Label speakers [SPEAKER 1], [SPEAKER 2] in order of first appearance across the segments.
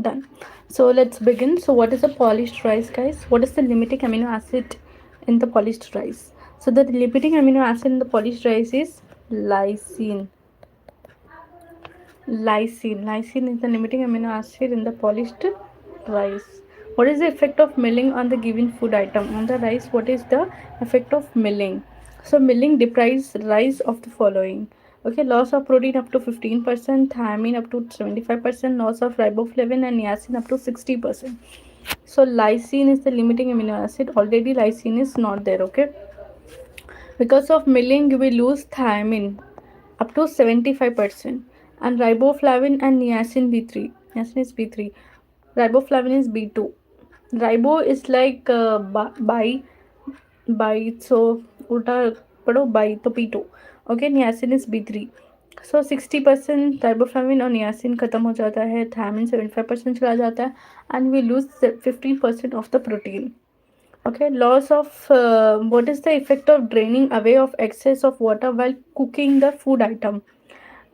[SPEAKER 1] Done. So let's begin. So what is a polished rice, guys? What is the limiting amino acid in the polished rice? So the limiting amino acid in the polished rice is lysine. Lysine is the limiting amino acid in the polished rice. What is the effect of milling on the given food item? On the rice, what is the effect of milling? So milling deprives rice of the following. Okay, loss of protein up to 15%, thiamine up to 75%, loss of riboflavin and niacin up to 60%. So lysine is the limiting amino acid. Already lysine is not there, okay? Because of milling, you will lose thiamine up to 75% and riboflavin and niacin B3. Niacin is B3. Riboflavin is B2. Ribo is like by so ulta पढ़ो by तो P2. Okay, niacin is B3. So 60% riboflavin और niacin खत्म हो जाता है, thiamine 75% चला जाता है and we lose 15% of the protein. Okay, loss of what is the effect of draining away of excess of water while cooking the food item?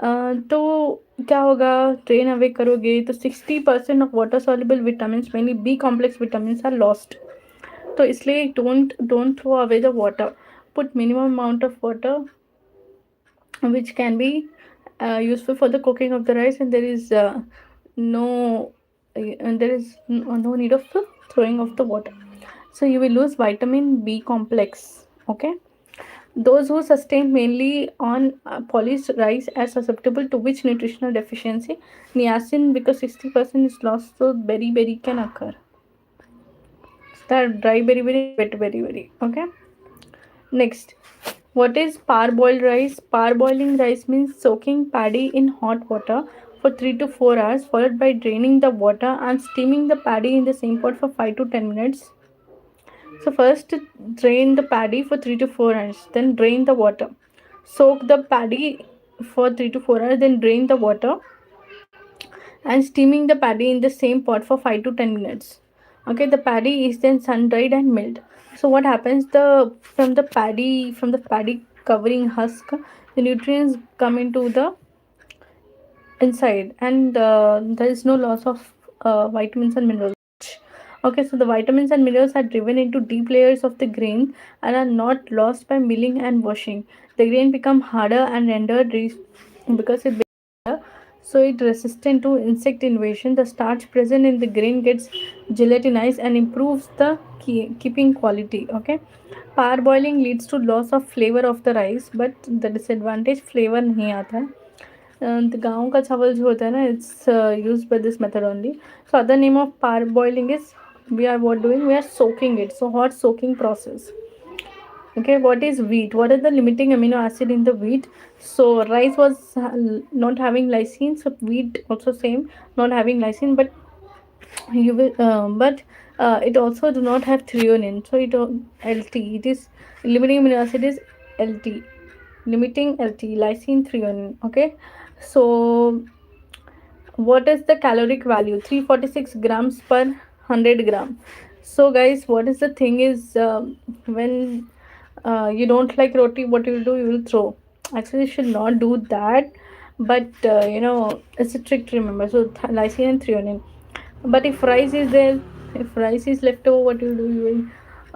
[SPEAKER 1] तो क्या होगा, ड्रेन अवे करोगे तो 60% of water soluble vitamin mainly B complex vitamin are lost. तो इसलिए don't throw away the water. Put minimum amount of water which can be useful for the cooking of the rice, and there is no and there is no need of throwing of the water. So you will lose vitamin B complex. Okay, those who sustain mainly on polished rice are susceptible to which nutritional deficiency? Niacin, because 60% is lost, so berry can occur. That dry berry and wet berry. Okay. Next, what is parboiled rice? Parboiling rice means soaking paddy in hot water for 3 to 4 hours, followed by draining the water and steaming the paddy in the same pot for 5 to 10 minutes. So first drain the paddy for 3 to 4 hours, then drain the water. Soak the paddy for 3 to 4 hours, then drain the water and steaming the paddy in the same pot for 5 to 10 minutes. Okay, the paddy is then sun dried and milled. So what happens, the from the paddy covering husk, the nutrients come into the inside, and there is no loss of vitamins and minerals. Okay, so the vitamins and minerals are driven into deep layers of the grain and are not lost by milling and washing. The grain become harder and rendered because it becomes harder, so it resistant to insect invasion. The starch present in the grain gets gelatinized and improves the keeping quality. Okay, parboiling leads to loss of flavor of the rice, but the disadvantage flavor नहीं आता है. गाँव का चावल जो होता है ना, it's used by this method only. So other name of parboiling is, we are what doing, we are soaking it, so hot soaking process. Okay, what is wheat? What is the limiting amino acid in the wheat? So rice was not having lysine, so wheat also same, not having lysine, but you will it also do not have threonine, so it lt, it is limiting amino acid is lt, limiting lt, lysine threonine. Okay, so what is the caloric value? 346 grams per 100 gram. So guys, what is the thing is, when you don't like roti, what you will do, you will throw. Actually, you should not do that, but it's a trick to remember. So lysine and threonine. But if rice is there, if rice is left over, what you do, you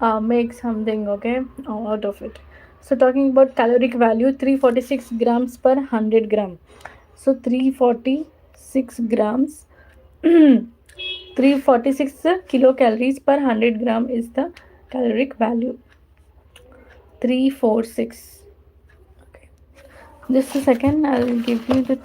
[SPEAKER 1] will make something, okay, out of it. So talking about caloric value, 346 grams per 100 gram. So 346 grams 346 kilocalories per 100 gram is the caloric value. 346. Okay, just a second, I'll give you the.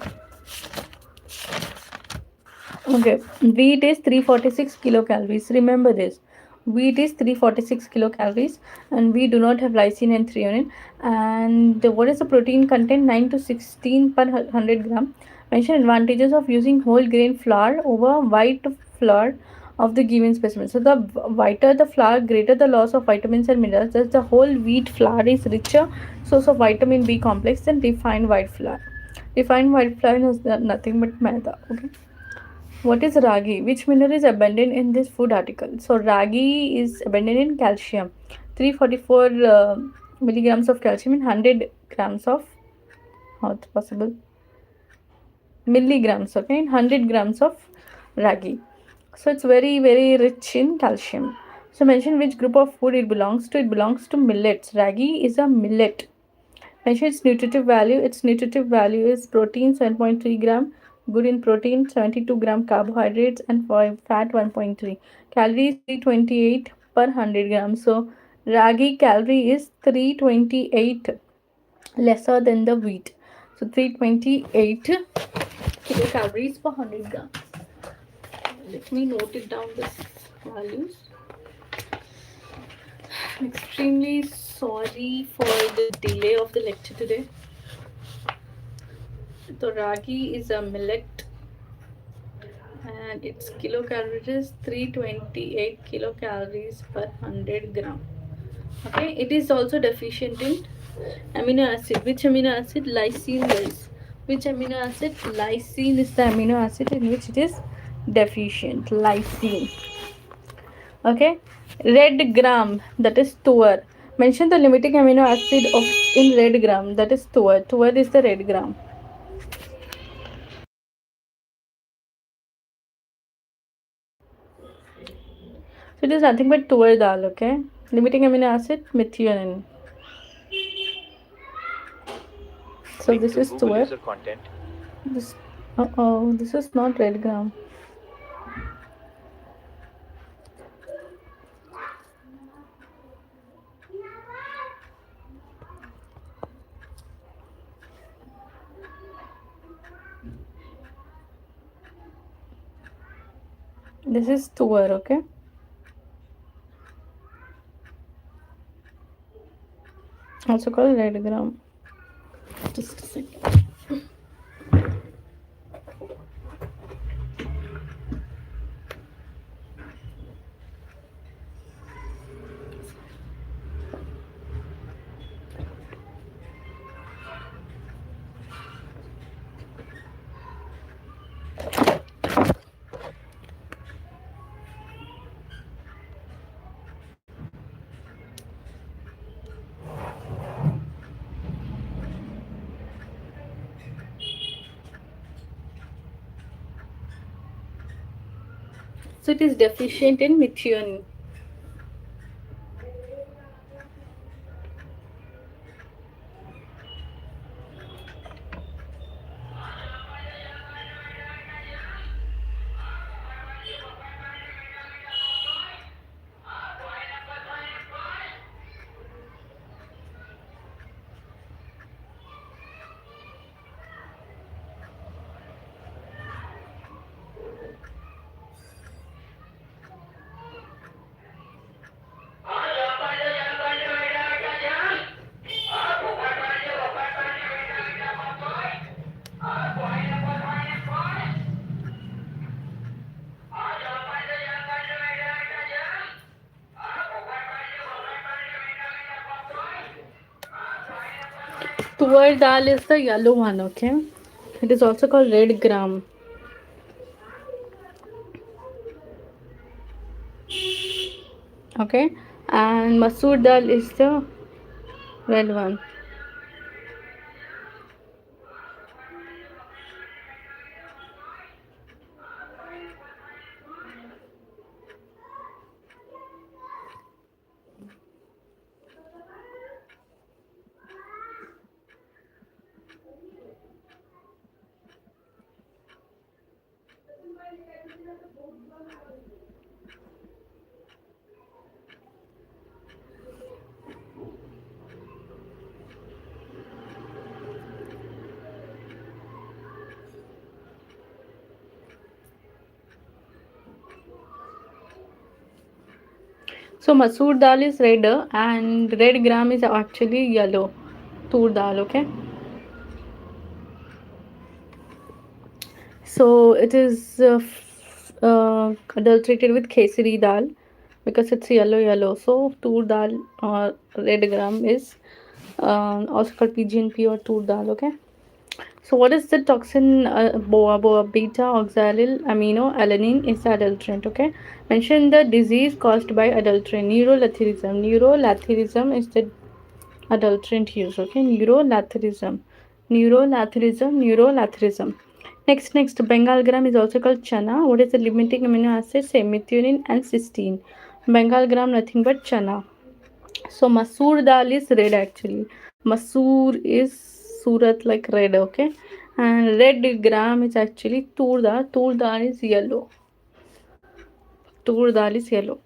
[SPEAKER 1] Okay, wheat is 346 kilocalories. Remember this. Wheat is 346 kilocalories, and we do not have lysine and threonine. And what is the protein content? 9 to 16 per 100 gram. Mention advantages of using whole grain flour over white flour of the given specimen. So the whiter the flour, greater the loss of vitamins and minerals. Thus, the whole wheat flour is richer source of vitamin B complex than refined white flour. Refined white flour is nothing but maida. Okay. What is ragi? Which mineral is abundant in this food article? So ragi is abundant in calcium. 344 milligrams of calcium in 100 grams of, how it's possible, milligrams, okay, in 100 grams of ragi. So it's very, very rich in calcium. So mention which group of food it belongs to. It belongs to millets. Ragi is a millet. Mention its nutritive value. Its nutritive value is protein 7.3 gram, good in protein 72 gram, carbohydrates and fat 1.3. Calories 328 per 100 grams. So ragi calorie is 328 lesser than the wheat. So 328 kilocalories per 100 grams. Let me note it down this values. I'm extremely sorry for the delay of the lecture today. So ragi is a millet and its kilocalories is 328 kilocalories per 100 gram. Okay, it is also deficient in amino acid. Which amino acid? Lysine, guys. Which amino acid? Lysine is the amino acid in which it is deficient. Lysine. Okay, red gram, that is tuar. Mention the limiting amino acid of in red gram, that is tuar. Tuar is the red gram. So it is nothing but tuar dal. Okay, limiting amino acid methionine. So
[SPEAKER 2] Link
[SPEAKER 1] this
[SPEAKER 2] to
[SPEAKER 1] is
[SPEAKER 2] Google
[SPEAKER 1] tuar.
[SPEAKER 2] user content.
[SPEAKER 1] This, this is not red gram. This is tuar. Okay, also called red gram. Just a second. So it is deficient in methionine. Tuar dal is the yellow one. Okay, it is also called red gram. Okay, and masoor dal is the red one. So masoor dal is red and red gram is actually yellow. Tur dal. Okay, so it is adulterated with kesari dal because it's yellow. So tur dal or red gram is also called PGNP or tur dal. Okay. So what is the toxin? Boa beta oxalyl amino alanine is the adulterant. Okay. Mention the disease caused by adulterant. Neurolathyrism. Neurolathyrism is the adulterant use. Okay. Neurolathyrism. Neurolathyrism. Next, Bengal gram is also called chana. What is the limiting amino acid? Same, methionine and cysteine. Bengal gram, nothing but chana. So masoor dal is red actually. Masoor is Surat like red, okay? And red gram is actually tur dal. Tur dal is yellow. Tur dal is yellow.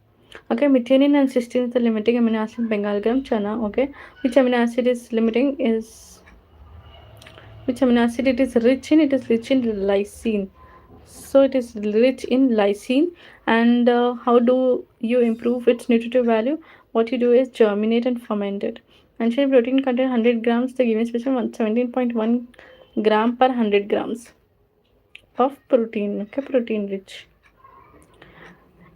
[SPEAKER 1] Okay, methionine and cysteine is the limiting amino acid. Bengal gram chana. Okay, which amino acid is limiting is which amino acid it is rich in? It is rich in lysine. So it is rich in lysine. And how do you improve its nutritive value? What you do is germinate and ferment it. Mentioned protein content 100 grams. The given specimen 17.1 gram per 100 grams of protein. Okay, protein rich.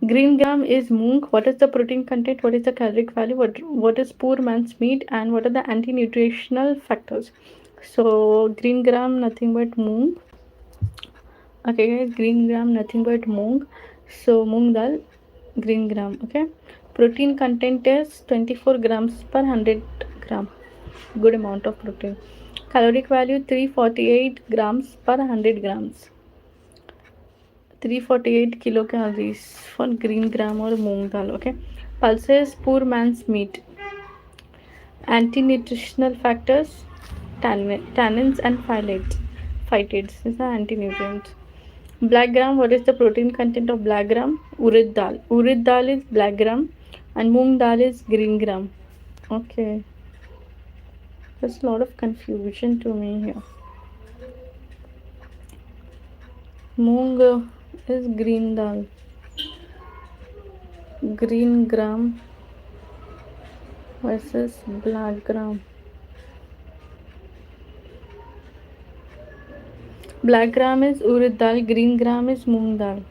[SPEAKER 1] Green gram is moong. What is the protein content? What is the caloric value? What is poor man's meat? And what are the anti-nutritional factors? So green gram nothing but moong. Okay guys, green gram nothing but moong. So moong dal, green gram. Okay, protein content is 24 grams per 100 gram. Good amount of protein. Caloric value 348 grams per 100 grams. 348 kilocalories for green gram or moong dal. Okay, pulses poor man's meat. Anti-nutritional factors, tannins and phytates is the anti-nutrients. Black gram, what is the protein content of black gram? Urid dal. Urid dal is black gram and moong dal is green gram. Okay, there's a lot of confusion to me here. Moong is green dal. Green gram versus black gram. Black gram is urad dal, green gram is moong dal.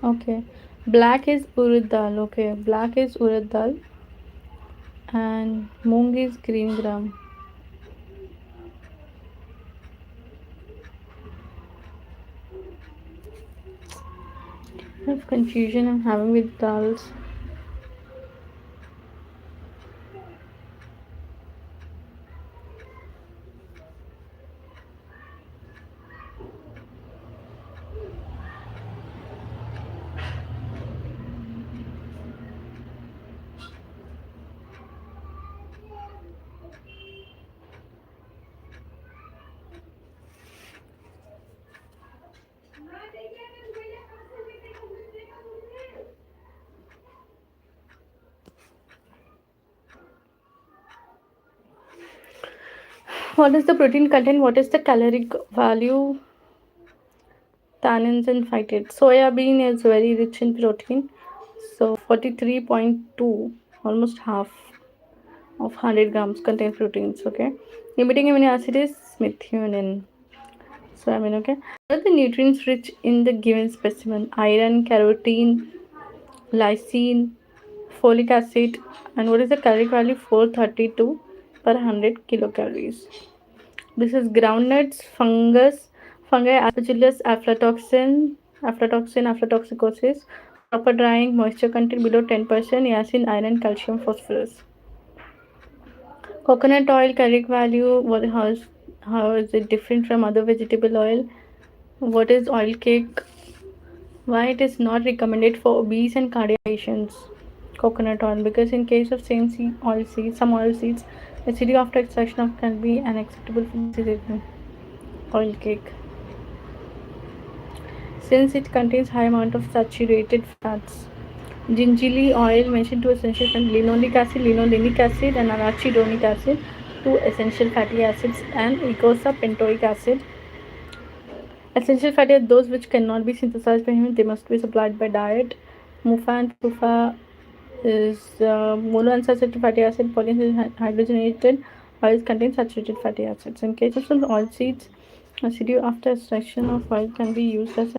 [SPEAKER 1] Okay, black is urad dal. Okay, black is urad dal and moong is green gram. I have confusion I'm having with dals. What is the protein content? What is the caloric value? Tannins and phytates. Soya bean is very rich in protein. So 43.2, almost half of 100 grams contain proteins. Okay. Limiting amino acid is methionine. So I mean, okay. What are the nutrients rich in the given specimen? Iron, carotene, lysine, folic acid, and what is the caloric value? 432 per 100 kilocalories. This is groundnuts, fungi, aspergillus, aflatoxin, proper drying, moisture content below 10%, niacin, iron, calcium, phosphorus. Coconut oil caloric value, how is it different from other vegetable oil? What is oil cake? Why it is not recommended for obese and cardiac patients? Coconut oil, because in case of some oil seeds, acidity after extraction of can be unacceptable for disease. Oil cake, since it contains high amount of saturated fats. Gingerly oil mentioned two essential fatty linoleic acid, linolenic acid, and arachidonic acid, two essential fatty acids, and eicosapentaenoic acid. Essential fatty acids, those which cannot be synthesized by humans, they must be supplied by diet. MUFA and PUFA is monounsaturated fatty acid, polyhydrogenated oils contain saturated fatty acids. In cases of oil seeds, residue after extraction of oil can be used as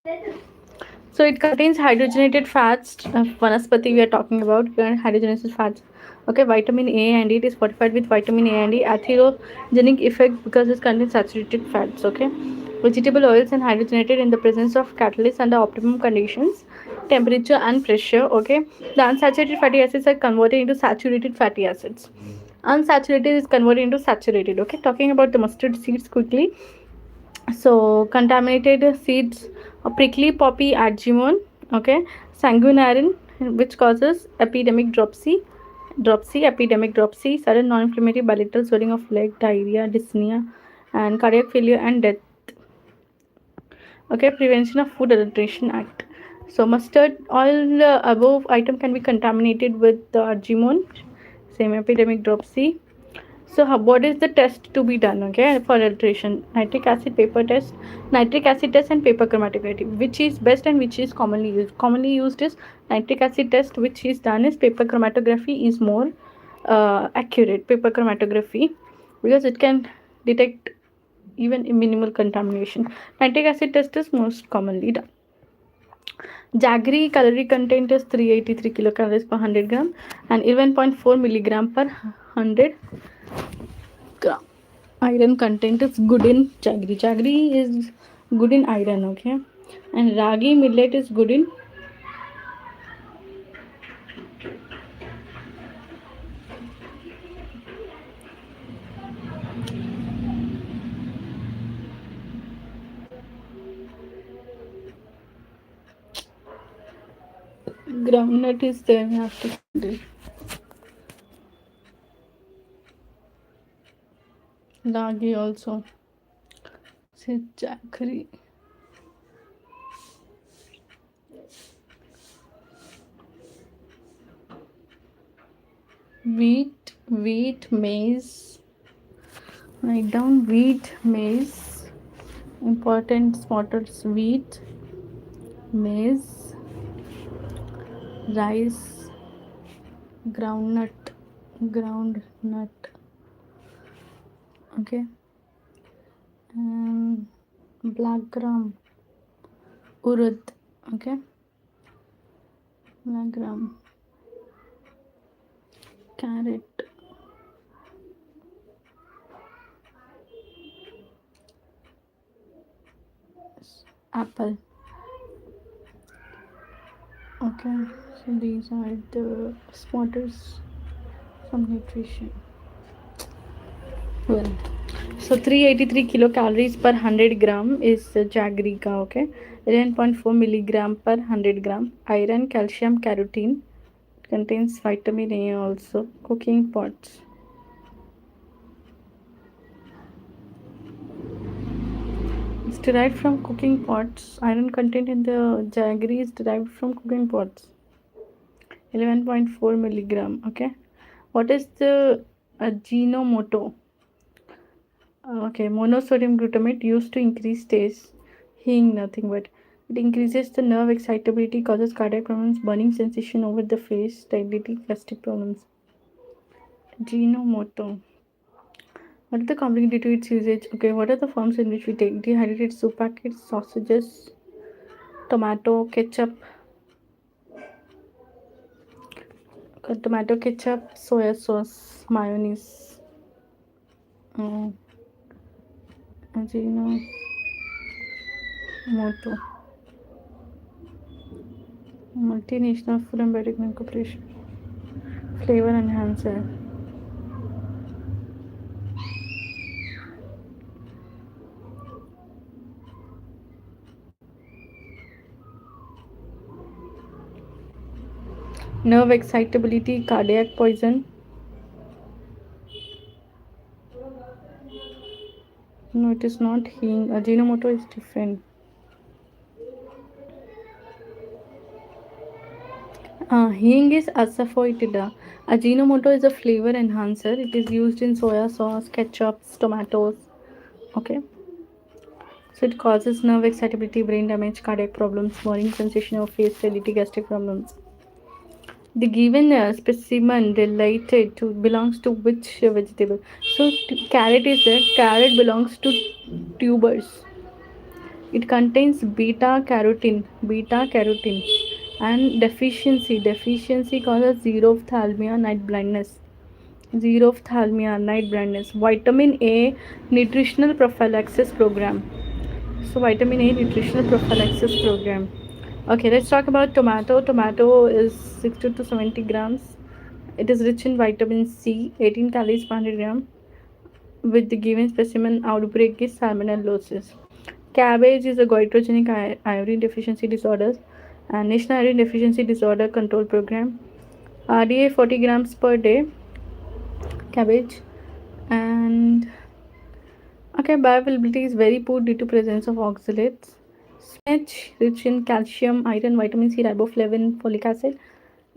[SPEAKER 1] So it contains hydrogenated fats. Vanaspati we are talking about hydrogenated fats. Okay, vitamin A and E, it is fortified with vitamin A and E. Atherogenic effect because it contains saturated fats. Okay, vegetable oils and hydrogenated in the presence of catalysts under optimum conditions, temperature and pressure. Okay, the unsaturated fatty acids are converted into saturated fatty acids. Unsaturated is converted into saturated. Okay, talking about the mustard seeds quickly. So contaminated seeds, prickly poppy adjumon, okay, sanguinarine, which causes epidemic dropsy, epidemic dropsy, sudden non-inflammatory bilateral swelling of leg, diarrhea, dyspnea, and cardiac failure and death. Okay, Prevention of Food Adulteration Act. So mustard oil above item can be contaminated with the argemone, same epidemic dropsy. So, what is the test to be done? Okay, for adulteration, nitric acid paper test, nitric acid test, and paper chromatography. Which is best and which is commonly used? Commonly used is nitric acid test. Which is done is paper chromatography is more accurate. Paper chromatography because it can detect even minimal contamination. Nitric acid test is most commonly done. Jaggery calorie content is 383 kilocalories per 100 gram and 11.4 milligram per 100 gram. Iron content is good in jaggery. Jaggery is good in iron, okay, and ragi millet is good in groundnut is there. We have to do ragi also. Say jaggery. Wheat, maize. Write down wheat, maize. Important spotters: wheat, maize, rice, groundnut. Okay, black gram, urud. Okay, black gram, carrot, apple. Okay, so these are the spotters from nutrition. Well, so 383 kilocalories per 100 gram is jaggery ka, okay. 11.4 milligram per 100 gram. Iron, calcium, carotene. Contains vitamin A also. Cooking pots. It's derived from cooking pots. Iron content in the jaggery is derived from cooking pots. 11.4 milligram. Okay. What is the Ajinomoto? Okay, monosodium glutamate used to increase taste. Healing, nothing but it increases the nerve excitability, causes cardiac problems, burning sensation over the face, stability, gastric problems. Ajinomoto. What are the complaints due to its usage? Okay, what are the forms in which we take? Dehydrated soup packets, sausages, tomato ketchup, soya sauce, mayonnaise. Ajinomoto. Multinational Food and Biotechnology Corporation. Flavor enhancer. Nerve excitability, cardiac poison. No, it is not healing. Ajinomoto is different. Hing is asafoetida. Ajinomoto is a flavor enhancer. It is used in soya sauce, ketchups, tomatoes. Okay. So it causes nerve excitability, brain damage, cardiac problems, burning sensation of face, stability, gastric problems. The given specimen related to belongs to which vegetable? So carrot is there. Carrot belongs to tubers. It contains beta carotene, and deficiency causes xerophthalmia, night blindness. Xerophthalmia, night blindness. Vitamin A nutritional prophylaxis program. So vitamin A nutritional prophylaxis program. Okay, let's talk about tomato. Tomato is 60 to 70 grams. It is rich in vitamin C, 18 calories per 100 gram. With the given specimen outbreak is salmonellosis. Cabbage is a goitrogenic iodine deficiency disorder and National Iodine Deficiency Disorder Control Program. RDA 40 grams per day, cabbage. And okay, bioavailability is very poor due to presence of oxalates. Spinach, rich in calcium, iron, vitamin C, riboflavin, folic acid.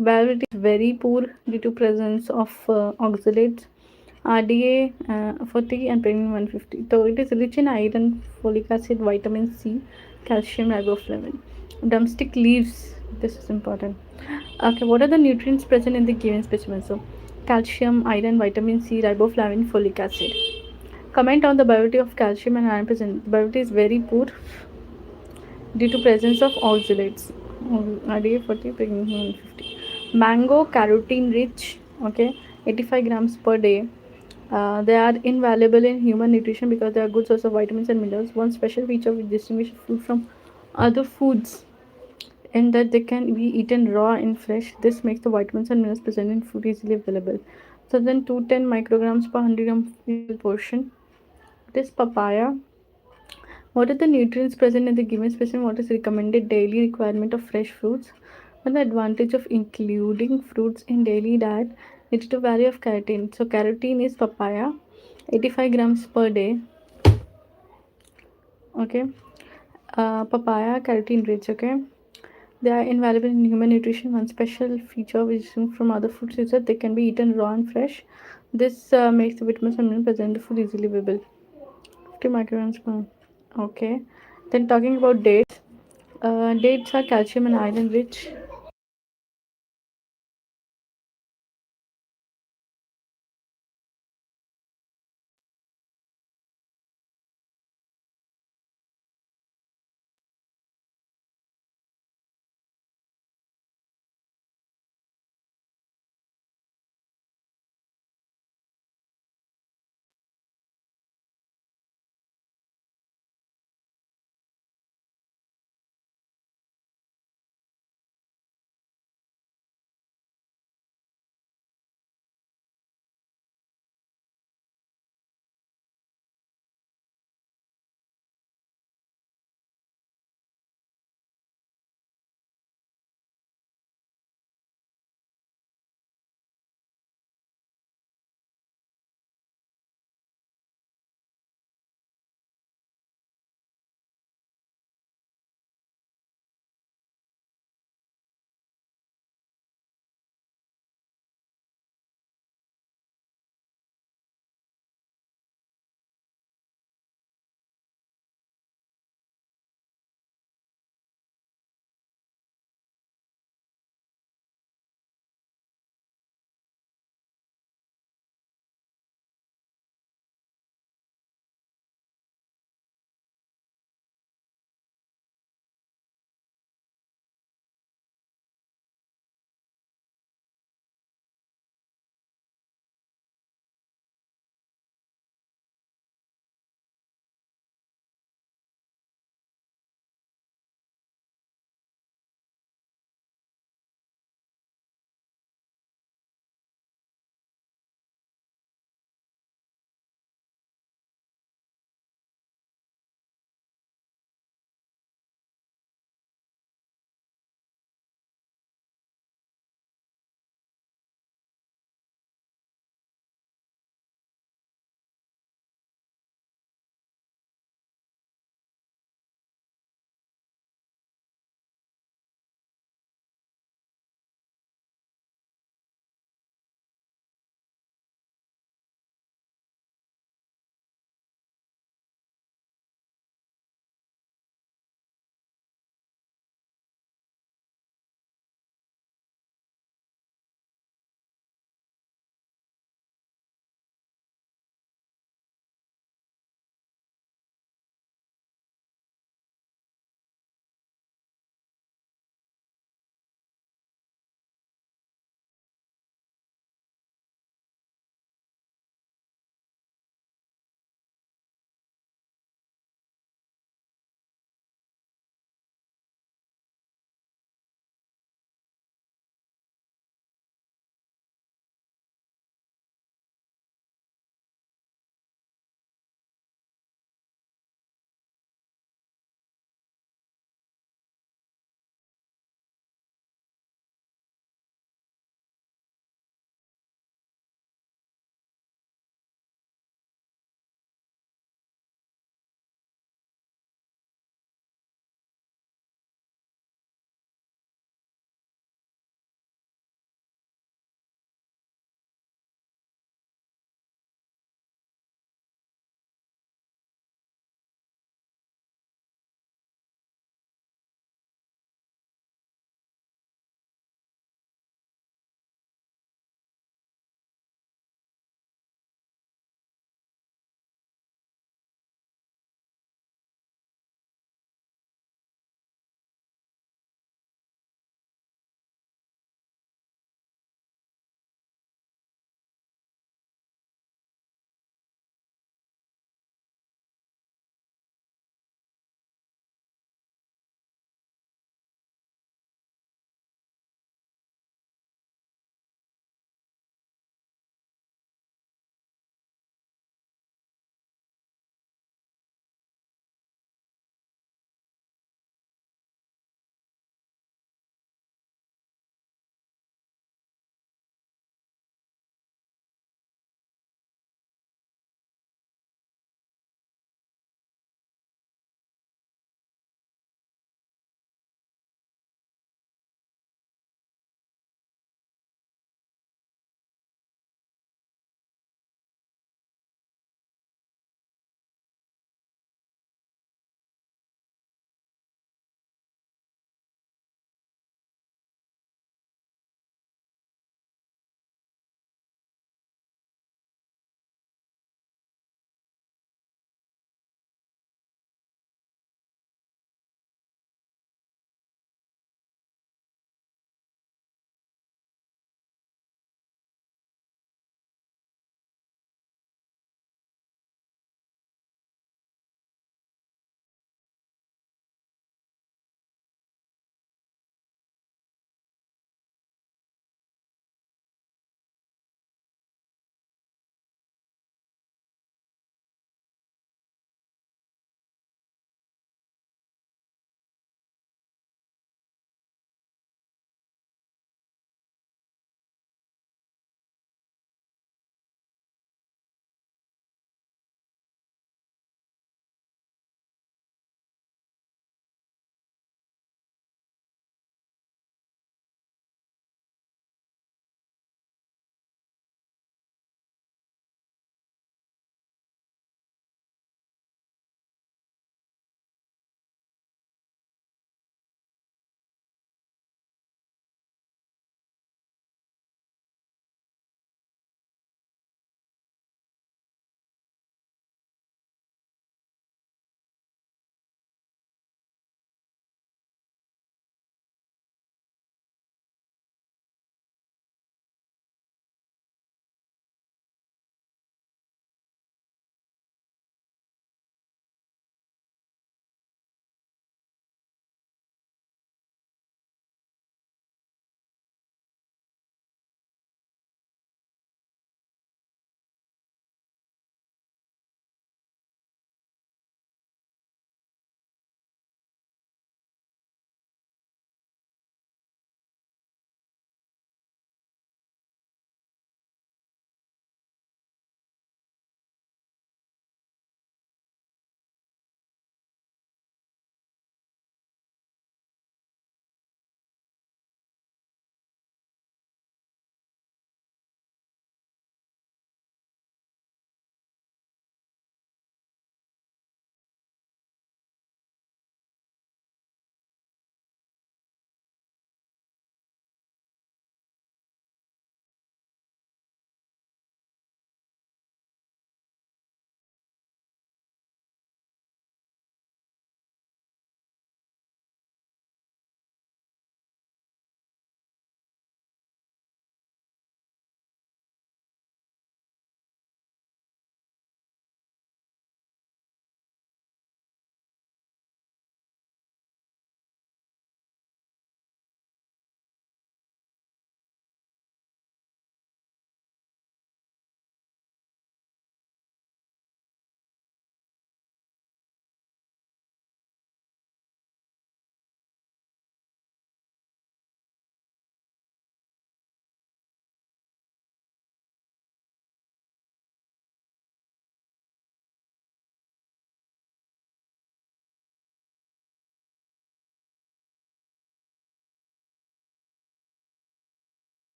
[SPEAKER 1] Bioavailability is very poor due to presence of oxalates. RDA 40 and premium 150. So it is rich in iron, folic acid, vitamin C, calcium, riboflavin. Drumstick leaves. This is important. Okay, what are the nutrients present in the given specimen? So, calcium, iron, vitamin C, riboflavin, folic acid. Comment on the bioavailability of calcium and iron present. The bioavailability is very poor due to presence of oxalates. RDA 40, premium 150. Mango, carotene rich. Okay, 85 grams per day. They are invaluable in human nutrition because they are good source of vitamins and minerals. One special feature which distinguishes food from other foods in that they can be eaten raw and fresh. This makes the vitamins and minerals present in food easily available. So then 210 micrograms per 100 gram equal portion. This papaya. What are the nutrients present in the given specimen? What is recommended daily requirement of fresh fruits? And the advantage of including fruits in daily diet leads to value of carotene. So carotene is papaya, 85 grams per day. Okay. Papaya carotene rich. Okay. They are invaluable in human nutrition. One special feature which is different from other foods is that they can be eaten raw and fresh. This makes the vitamins and minerals present in the food easily available. 50 micrograms per. Okay. Then talking about dates. Dates are calcium and iron rich.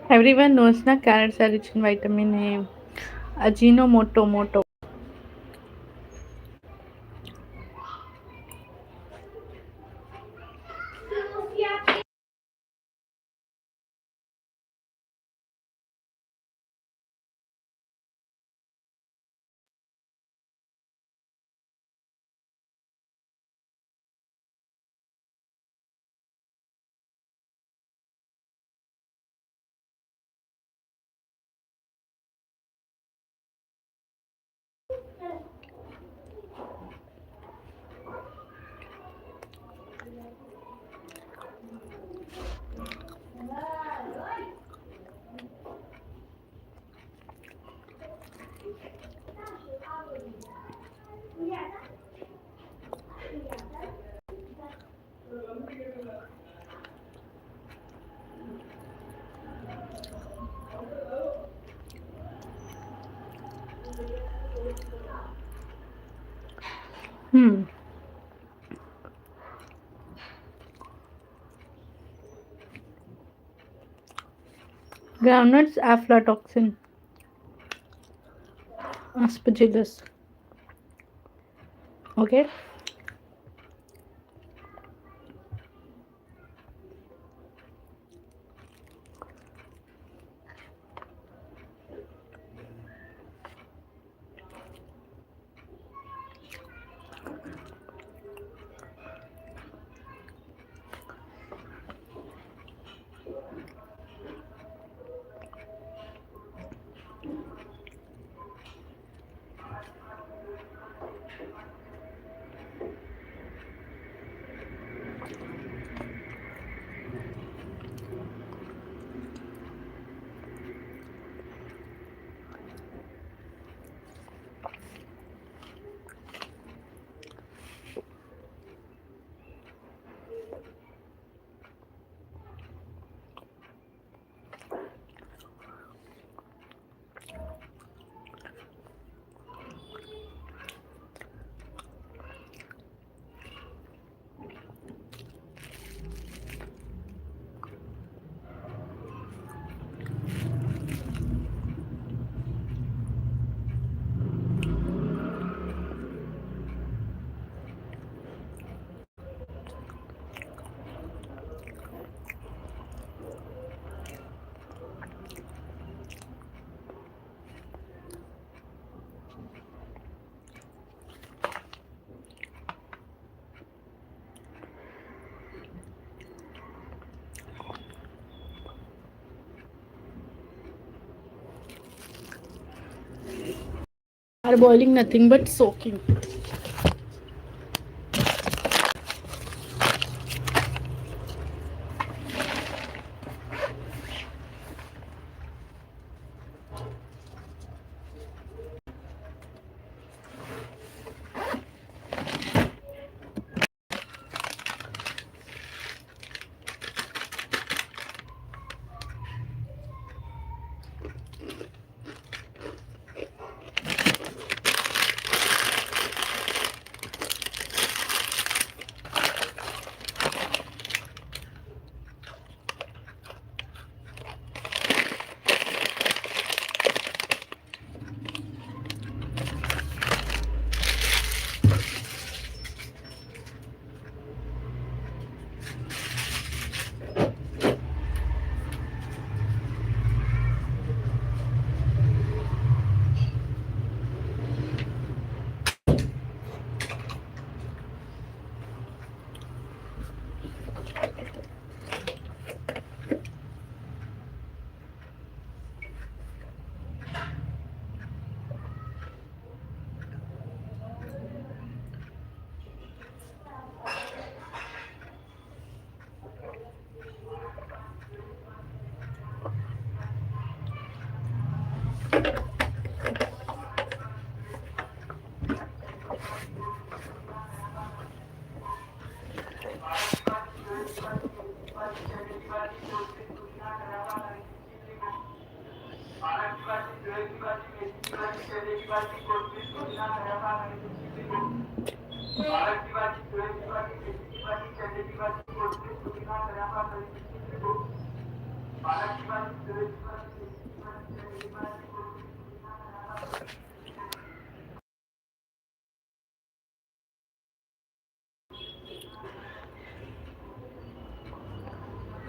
[SPEAKER 1] Everyone knows na carrots are rich in vitamin A. Ajinomoto. Hmm. Groundnuts aflatoxin, aspergillus. Okay. Are boiling nothing but soaking.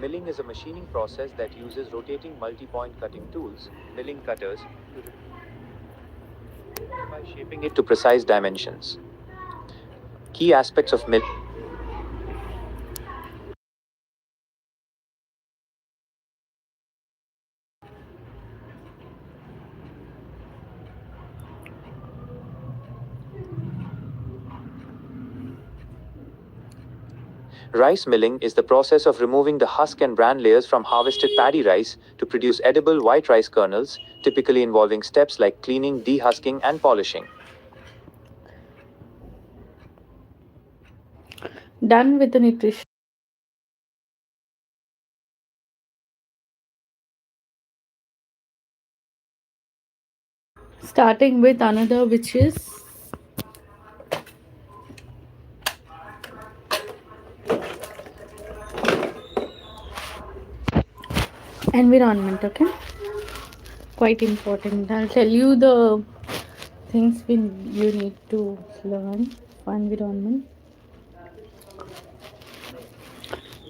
[SPEAKER 2] Milling is a machining process that uses rotating multi-point cutting tools, milling cutters, to by shaping it to precise dimensions. Key aspects of milling. Rice milling is the process of removing the husk and bran layers from harvested paddy rice to produce edible white rice kernels, typically involving steps like cleaning, dehusking, and polishing.
[SPEAKER 1] Done with the nutrition. Starting with another, which is environment. Okay, quite important. I'll tell you the things you need to learn for environment.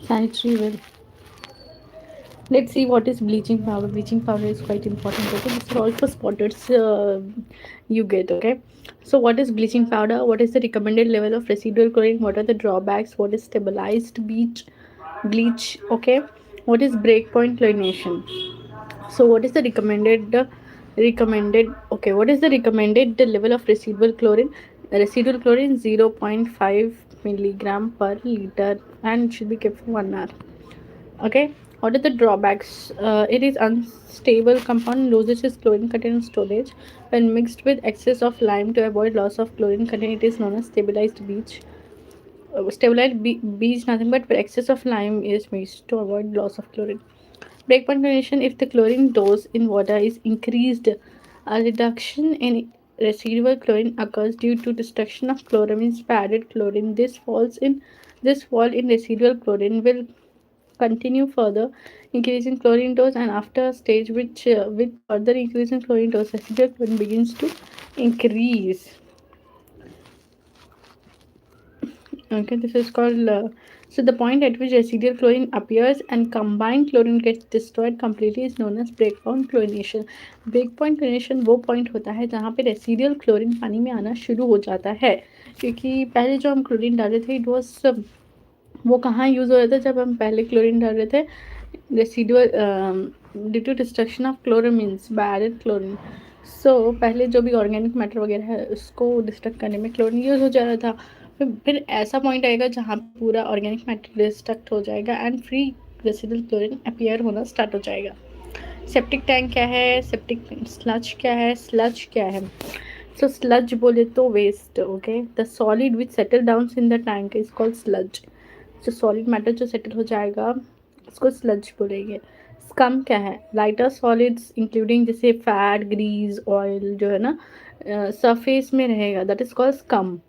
[SPEAKER 1] Sanitary well. Let's see what is bleaching powder. Bleaching powder is quite important. Okay, this is all for spotters. You get okay. So what is bleaching powder? What is the recommended level of residual chlorine? What are the drawbacks? What is stabilized bleach? Okay. What is breakpoint chlorination? So what is the recommended okay, what is the recommended level of residual chlorine? Residual chlorine 0.5 milligram per liter and it should be kept for 1 hour. Okay, what are the drawbacks? It is unstable compound, loses its chlorine content in storage. When mixed with excess of lime to avoid loss of chlorine content, it is known as stabilized beach. Beach nothing but where excess of lime is mixed to avoid loss of chlorine. Breakpoint condition: if the chlorine dose in water is increased, a reduction in residual chlorine occurs due to destruction of chloramines by added chlorine. This fall in residual chlorine will continue further, increasing chlorine dose, and after a stage which with further increase in chlorine dose, residual chlorine begins to increase. Okay, this is called. So the point at which residual chlorine appears and combined chlorine gets destroyed completely is known as breakpoint chlorination. breakpoint chlorination वो point होता है जहाँ पे residual chlorine पानी में आना शुरू हो जाता है, क्योंकि पहले जो हम क्लोरीन डाल रहे थे इट वॉज वो कहाँ यूज़ हो रहा था जब हम पहले क्लोरीन डाल रहे थे residual due to destruction of chloramines by added chlorine. So पहले जो भी ऑर्गेनिक मैटर वगैरह है उसको डिस्ट्रक्ट करने में क्लोरीन यूज़ हो जा रहा था. फिर ऐसा पॉइंट आएगा जहाँ पूरा ऑर्गेनिक मैटर डिस्ट्रक्ट हो जाएगा and free residual chlorine appear होना स्टार्ट हो जाएगा. सेप्टिक टैंक क्या है? सेप्टिक स्लज क्या है? स्लज क्या है? सो स्लज बोले तो waste. Okay, the solid which settle down in the tank is called sludge. जो सॉलिड मैटर जो सेटल हो जाएगा उसको स्लज बोलेंगे. स्कम क्या है? लाइटर सॉलिड्स इंक्लूडिंग जैसे फैट, ग्रीस, ऑयल जो है ना सरफेस में रहेगा, that is called scum.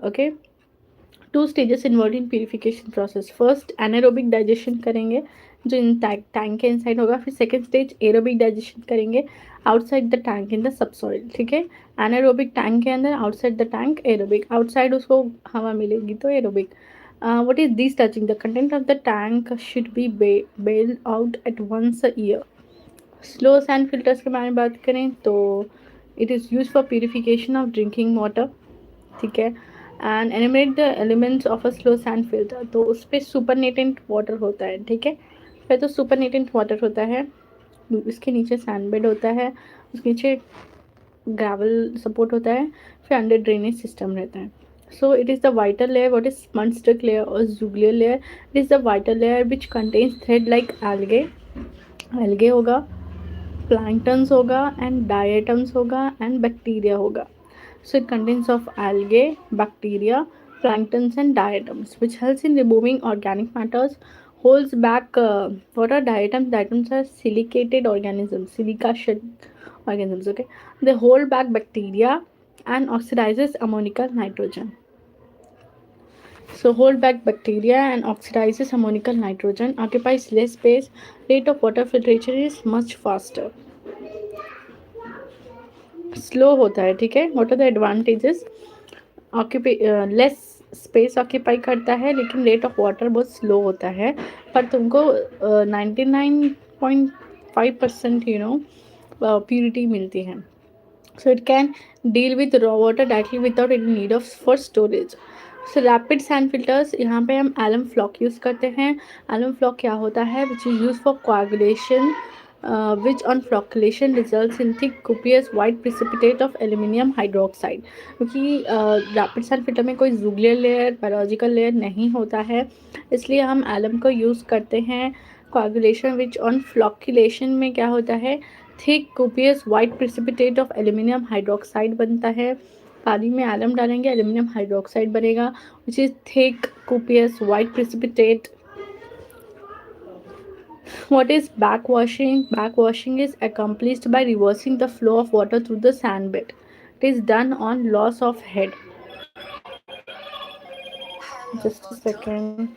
[SPEAKER 1] Okay, two stages involve in purification process. First anaerobic digestion करेंगे जो इन टैंक के इनसाइड होगा. फिर सेकेंड स्टेज एरोबिक डाइजेशन करेंगे outside the tank in the subsoil. ठीक है, एनारोबिक टैंक के अंदर, outside the tank aerobic. Outside उसको हवा मिलेगी तो aerobic. What is these touching? The content of the tank should be bailed out at once a year. Slow sand filters के बारे में बात करें तो it is use for purification of drinking water. ठीक है, and animate the elements of a slow sand filter. तो उस पर सुपरनेटेंट वाटर होता है. ठीक है, फिर तो सुपरनेटेंट वाटर होता है, उसके नीचे सैंड बेड होता है, उसके नीचे ग्रेवल सपोर्ट होता है, फिर अंडर ड्रेनेज सिस्टम रहता है. So it is the vital layer. What is Munster layer or Zuglier layer? It is the vital layer which contains thread like algae. Algae होगा, planktons होगा, and diatoms होगा, and bacteria होगा. So it contains of algae, bacteria, planktons, and diatoms, which helps in removing organic matters. Holds back. What are diatoms? Diatoms are silicated organisms, silica shell organisms. Okay, they hold back bacteria and oxidizes ammonical nitrogen. So hold back bacteria and oxidizes ammonical nitrogen, occupies less space, rate of water filtration is much faster. Slow होता है, ठीक है. What are the advantages? Occupy less space occupy करता है, लेकिन rate of water बहुत slow होता है, पर तुमको 99.5% प्योरिटी मिलती है. So it can deal with raw water directly without any need of for storage. So rapid sand filters, यहाँ पे हम alum flock यूज़ करते हैं. alum flock क्या होता है? Which is used for coagulation, which on flocculation results in thick copious white precipitate of aluminium hydroxide. क्योंकि rapid sand filter में कोई जूगलियर लेयर, बायोलॉजिकल लेयर नहीं होता है, इसलिए हम एलम को यूज़ करते हैं. coagulation which on flocculation में क्या होता है? Thick copious white precipitate of aluminium hydroxide बनता है. पानी में एलम डालेंगे, एल्यूमिनियम हाइड्रोक्साइड बनेगा, which is thick copious white precipitate. What is backwashing? Backwashing is accomplished by reversing the flow of water through the sand bed. It is done on loss of head. Just a second.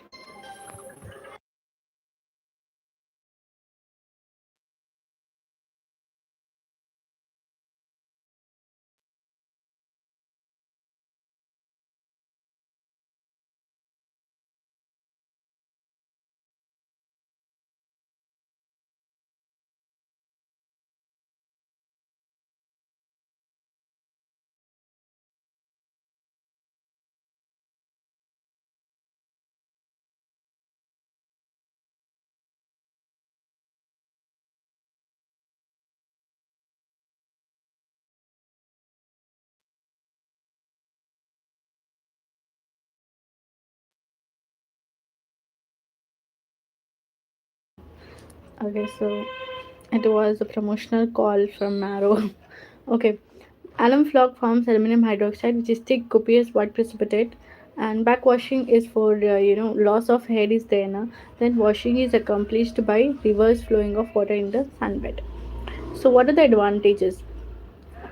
[SPEAKER 1] Okay, so it was a promotional call from Marrow. Okay, alum flock forms aluminum hydroxide, which is thick, copious white precipitate, and backwashing is for loss of head is there. Na? Then washing is accomplished by reverse flowing of water in the sunbed. So, what are the advantages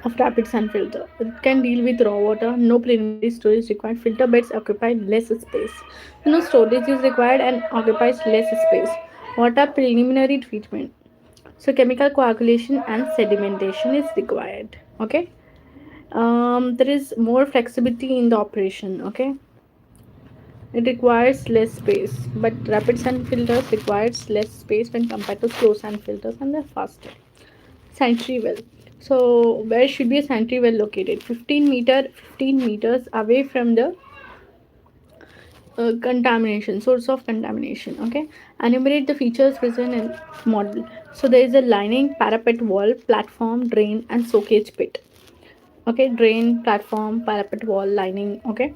[SPEAKER 1] of rapid sun filter? It can deal with raw water, no preliminary storage required. Filter beds occupy less space. No storage is required and occupies less space. What are preliminary treatment? So chemical coagulation and sedimentation is required. Okay. There is more flexibility in the operation. Okay. It requires less space, but rapid sun filters requires less space when compared to slow sand filters, and they're faster. Sanitary well. So where should be a sanitary well located? 15 meters away from the contamination, source of contamination. Okay, enumerate the features present in model. So there is a lining, parapet wall, platform, drain, and soakage pit. Okay, drain, platform, parapet wall, lining. Okay,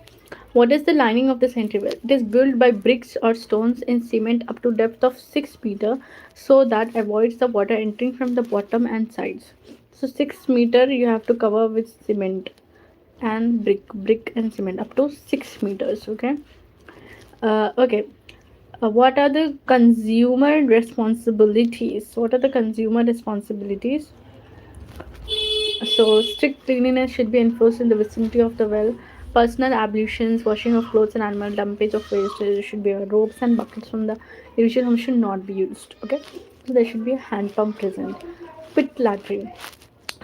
[SPEAKER 1] what is the lining of the sanitary well? It is built by bricks or stones in cement up to depth of 6 meter, so that avoids the water entering from the bottom and sides. So 6 meter you have to cover with cement and brick and cement up to 6 meters. Okay. Okay. What are the consumer responsibilities? What are the consumer responsibilities? So, strict cleanliness should be enforced in the vicinity of the well. Personal ablutions, washing of clothes, and animal dumpage of waste should be ropes and buckets from the individual home should not be used. Okay, so there should be a hand pump present. Pit latrine.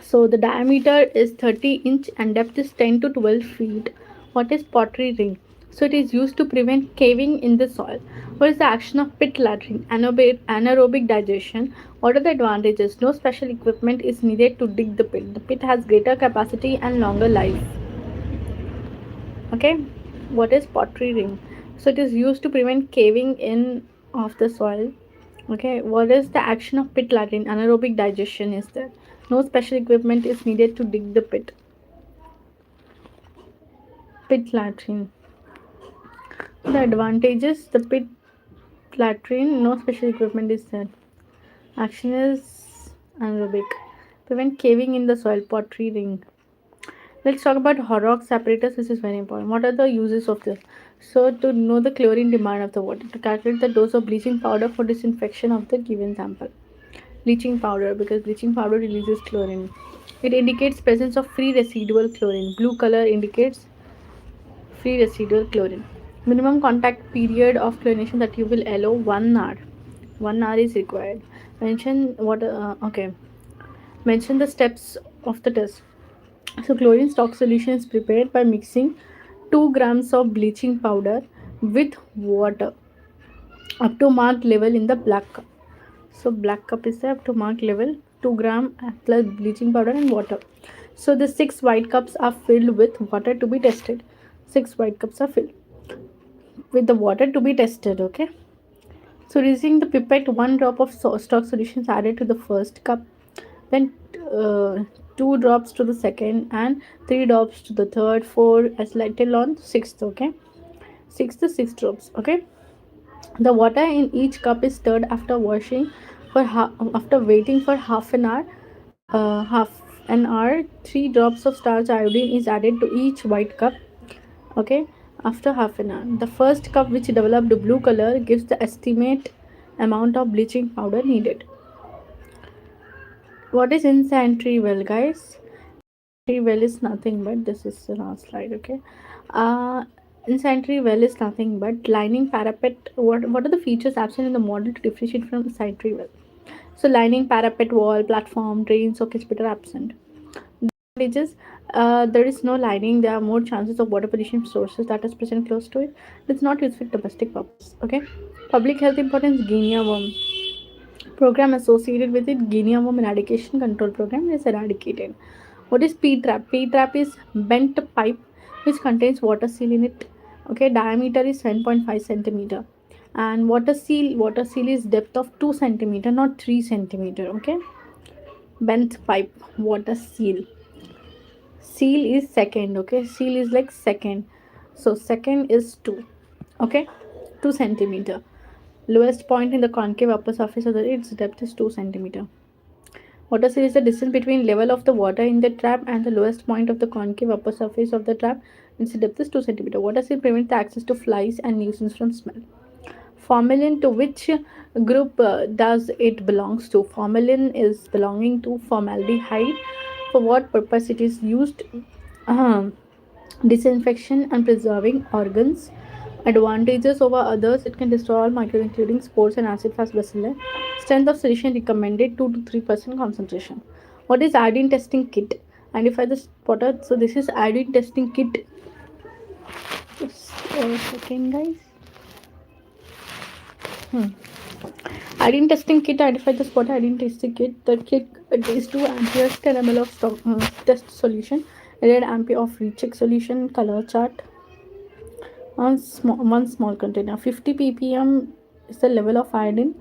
[SPEAKER 1] So the diameter is 30 inch and depth is 10 to 12 feet. What is pottery ring? So it is used to prevent caving in the soil. What is the action of pit latrine? Anaerobic digestion. What are the advantages? No special equipment is needed to dig the pit. The pit has greater capacity and longer life. Okay. What is pottery ring? So it is used to prevent caving in of the soil. Okay, what is the action of pit latrine? Anaerobic digestion is there. No special equipment is needed to dig the pit. Pit latrine. The advantages, the pit latrine, no special equipment is there. Action is anaerobic. Prevent caving in the soil, pottery ring. Let's talk about Horrocks apparatus. This is very important. What are the uses of this? So, to know the chlorine demand of the water, to calculate the dose of bleaching powder for disinfection of the given sample. Bleaching powder, because bleaching powder releases chlorine. It indicates presence of free residual chlorine. Blue color indicates free residual chlorine. Minimum contact period of chlorination that you will allow 1 hour. 1 hour is required. Mention what okay. Mention the steps of the test. So chlorine stock solution is prepared by mixing 2 grams of bleaching powder with water up to marked level in the black cup. So black cup is the up to marked level, 2 gram plus bleaching powder and water. So the 6 white cups are filled with water to be tested. 6 white cups are filled with the water to be tested. Okay. So using the pipette, 1 drop of stock solution is added to the first cup, then 2 drops to the second, and 3 drops to the third, four as little on sixth. Okay, sixth to 6 drops. Okay, the water in each cup is stirred after washing for after waiting for half an hour. 3 drops of starch iodine is added to each white cup. Okay, after half an hour, the first cup which developed blue color gives the estimate amount of bleaching powder needed. What is insanitary well, guys? Insanitary well is nothing but this is the last slide. Okay, uh insanitary well is nothing but lining parapet. What are the features absent in the model to differentiate from sanitary well? So lining parapet, wall, platform, drains, okay, better absent. Advantages, there is no lining, there are more chances of water pollution sources that is present close to it. It's not used for domestic purpose. Okay, public health importance, guinea worm program associated with it, guinea worm eradication control program is eradicated. What is p trap? P trap is bent pipe which contains water seal in it. Okay, diameter is 7.5 centimeter, and water seal is depth of 2 centimeter, not 3 centimeter. Okay, bent pipe water seal. Seal is second. Okay, seal is like second, so second is 2. Okay, 2 centimeter. Lowest point in the concave upper surface of the its depth is 2 centimeter. Water seal is the distance between level of the water in the trap and the lowest point of the concave upper surface of the trap. Its depth is 2 centimeter. Water seal prevents the access to flies and nuisance from smell. Formalin, to which group does it belongs to? Formalin is belonging to formaldehyde. For what purpose it is used? Um, Disinfection and preserving organs. Advantages over others: it can destroy all microbes including spores and acid fast bacilli. Strength of solution recommended 2 to 3% concentration. What is iodine testing kit? Identify the spotter. So this is iodine testing kit. Just a second, guys. Iodine testing kit. Identify the spotter. Iodine testing kit. The kit contains 2 amperes 10 ml of test solution, red ampere of recheck solution, color chart, one small container. 50 ppm is the level of iodine.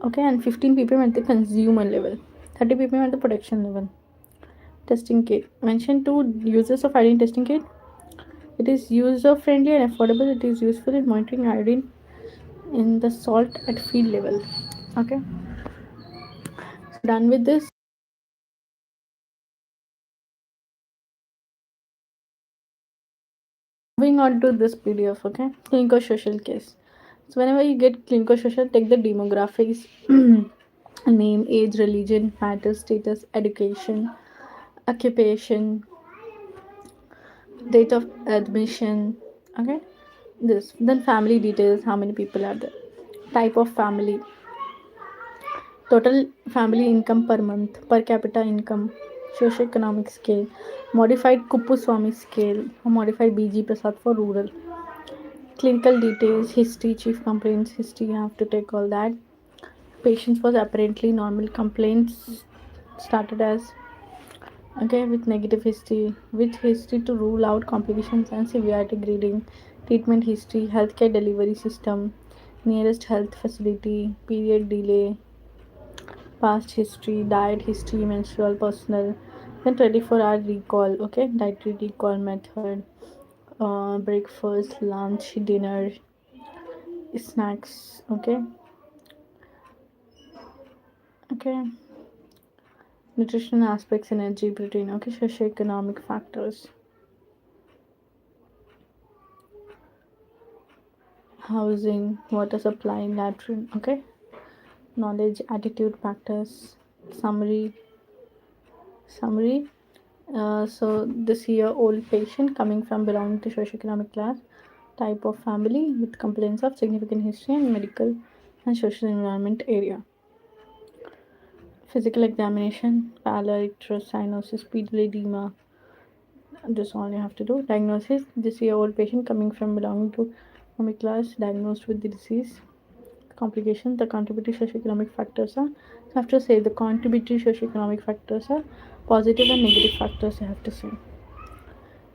[SPEAKER 1] Okay, and 15 ppm at the consumer level, 30 ppm at the production level. Testing kit. Mention 2 uses of iodine testing kit. It is user friendly and affordable. It is useful in monitoring iodine in the salt at field level. Okay, so done with this. Moving on to this PDF. Okay, clinical social case. So whenever you get clinical social, take the demographics. Name, age, religion, marital status, education, occupation, date of admission. Okay, this then family details, how many people are there, type of family, total family income per month, per capita income, socioeconomic scale, modified Kuppuswamy scale, or modified BG Prasad for rural. Clinical details, history, chief complaints history, you have to take all that. Patients was apparently normal. Complaints started as okay with negative history, with history to rule out complications and severity grading. Treatment history, healthcare delivery system, nearest health facility, period delay, past history, diet history, menstrual, personal, then 24-hour recall. Okay, dietary recall method, breakfast, lunch, dinner, snacks. Okay, okay, nutrition aspects, energy, protein. Okay, socioeconomic factors, housing, water supply, latrine. Okay, knowledge, attitude, factors, summary. So this year old patient coming from belonging to socioeconomic class, type of family with complaints of significant history and medical and social environment area. Physical examination, pallor, cyanosis, pedal edema. This all you have to do. Diagnosis: this year-old patient coming from belonging to economic class diagnosed with the disease. Complications: the contributory socioeconomic factors are. So I have to say the contributory socioeconomic factors are positive and negative factors. I have to say.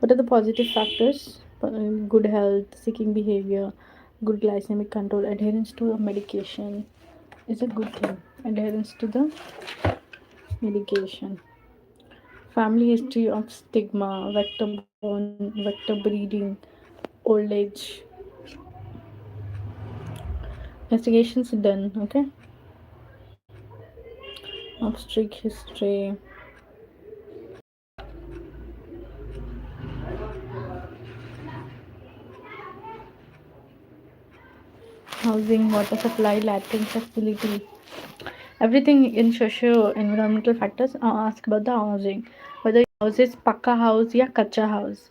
[SPEAKER 1] What are the positive factors? Good health, seeking behavior, good glycemic control, adherence to medication is a good thing. Adherence to the medication. Family history of stigma, vector born, vector breeding, old age. Investigations done. Okay. Obstetric history. Housing, water supply, latrine facility. Everything in socio environmental factors ask about the housing. Whether your house is pakka house or kacha house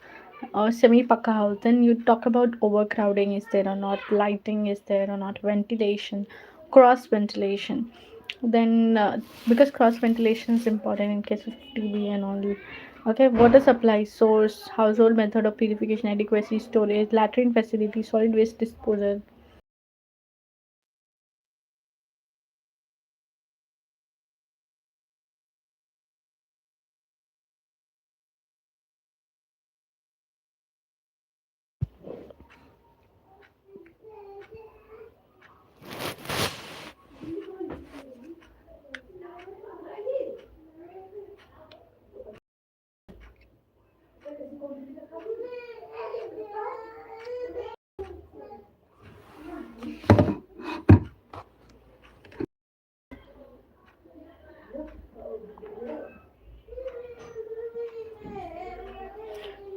[SPEAKER 1] or semi pakka house. Then you talk about overcrowding is there or not, lighting is there or not, ventilation, cross ventilation. Then because cross ventilation is important in case of TB and all. Okay, water supply, source, household method of purification, adequacy, storage, latrine facility, solid waste disposal.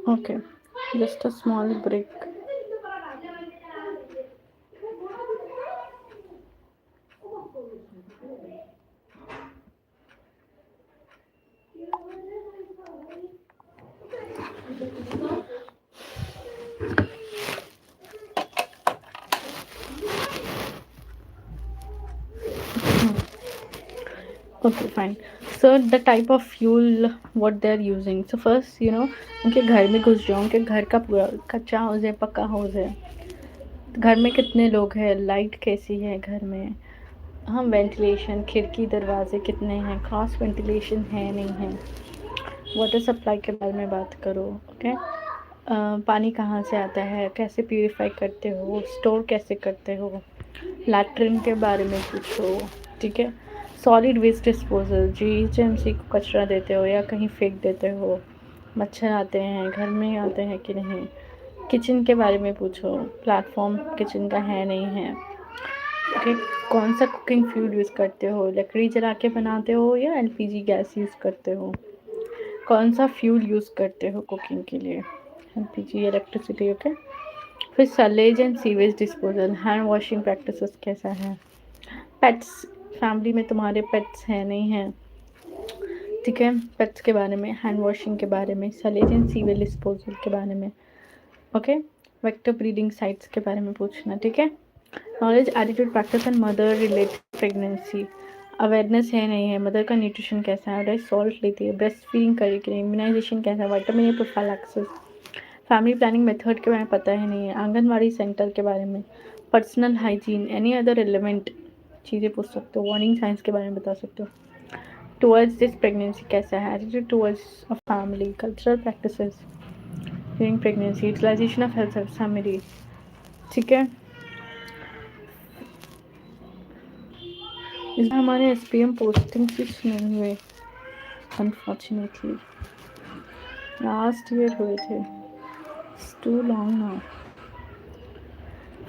[SPEAKER 1] Okay, just a small break. Okay, fine. So the type of fuel what they're using. So first, उनके घर में घुस जाओ, उनके घर का पूरा कच्चा हाउस है, पक्का हाउस है, घर में कितने लोग हैं, लाइट कैसी है घर में, हाँ वेंटिलेशन, खिड़की दरवाजे कितने हैं, क्रॉस वेंटिलेशन है नहीं है, वाटर सप्लाई के बारे में बात करो। ओके, पानी कहाँ से आता है, कैसे प्यूरिफाई करते हो, स्टोर कैसे करते हो, लैट्रिन के बारे में पूछो। ठीक है, सॉलिड वेस्ट डिस्पोजल, जीएचएमसी को कचरा देते हो या कहीं फेंक देते हो, मच्छर आते हैं घर में, आते हैं कि नहीं, किचन के बारे में पूछो, प्लेटफॉर्म किचन का है नहीं है। ओके, कौन सा कुकिंग फ्यूल यूज़ करते हो, लकड़ी जला के बनाते हो या एलपीजी गैस यूज़ करते हो, कौन सा फ्यूल यूज़ करते हो कुकिंग के लिए, एलपीजी, इलेक्ट्रिसिटी। ओके, फिर sludge and sewage disposal, hand washing practices कैसा है, पेट्स, फैमिली में तुम्हारे पेट्स हैं नहीं हैं, ठीक है, पेट्स के बारे में, हैंड वॉशिंग के बारे में, सलेज एंड सीवेज डिस्पोजल के बारे में। ओके, वेक्टर ब्रीडिंग साइट्स के बारे में पूछना। ठीक है, knowledge, attitude, practice and mother related pregnancy, awareness है नहीं है, मदर का न्यूट्रिशन कैसा है, डाइट सॉल्ट लेती है, ब्रेस्ट फीडिंग करे कि नहीं, इम्यूनाइजेशन कैसा है, vitamin A prophylaxis, family planning method के बारे में पता है नहीं है, आंगनवाड़ी सेंटर के बारे में, personal hygiene, any other relevant चीज़ें पूछ सकते हो, वार्निंग साइंस के बारे में बता सकते हो, टुवर्ड्स दिस प्रेगनेंसी कैसा है, attitude towards a family, cultural practices during pregnancy, utilization of health family. ठीक है, इसमें हमारे एसपीएम पोस्टिंग कुछ नहीं हुए अनफॉर्चुनेटली, लास्ट ईयर हुए थे, it's too long now.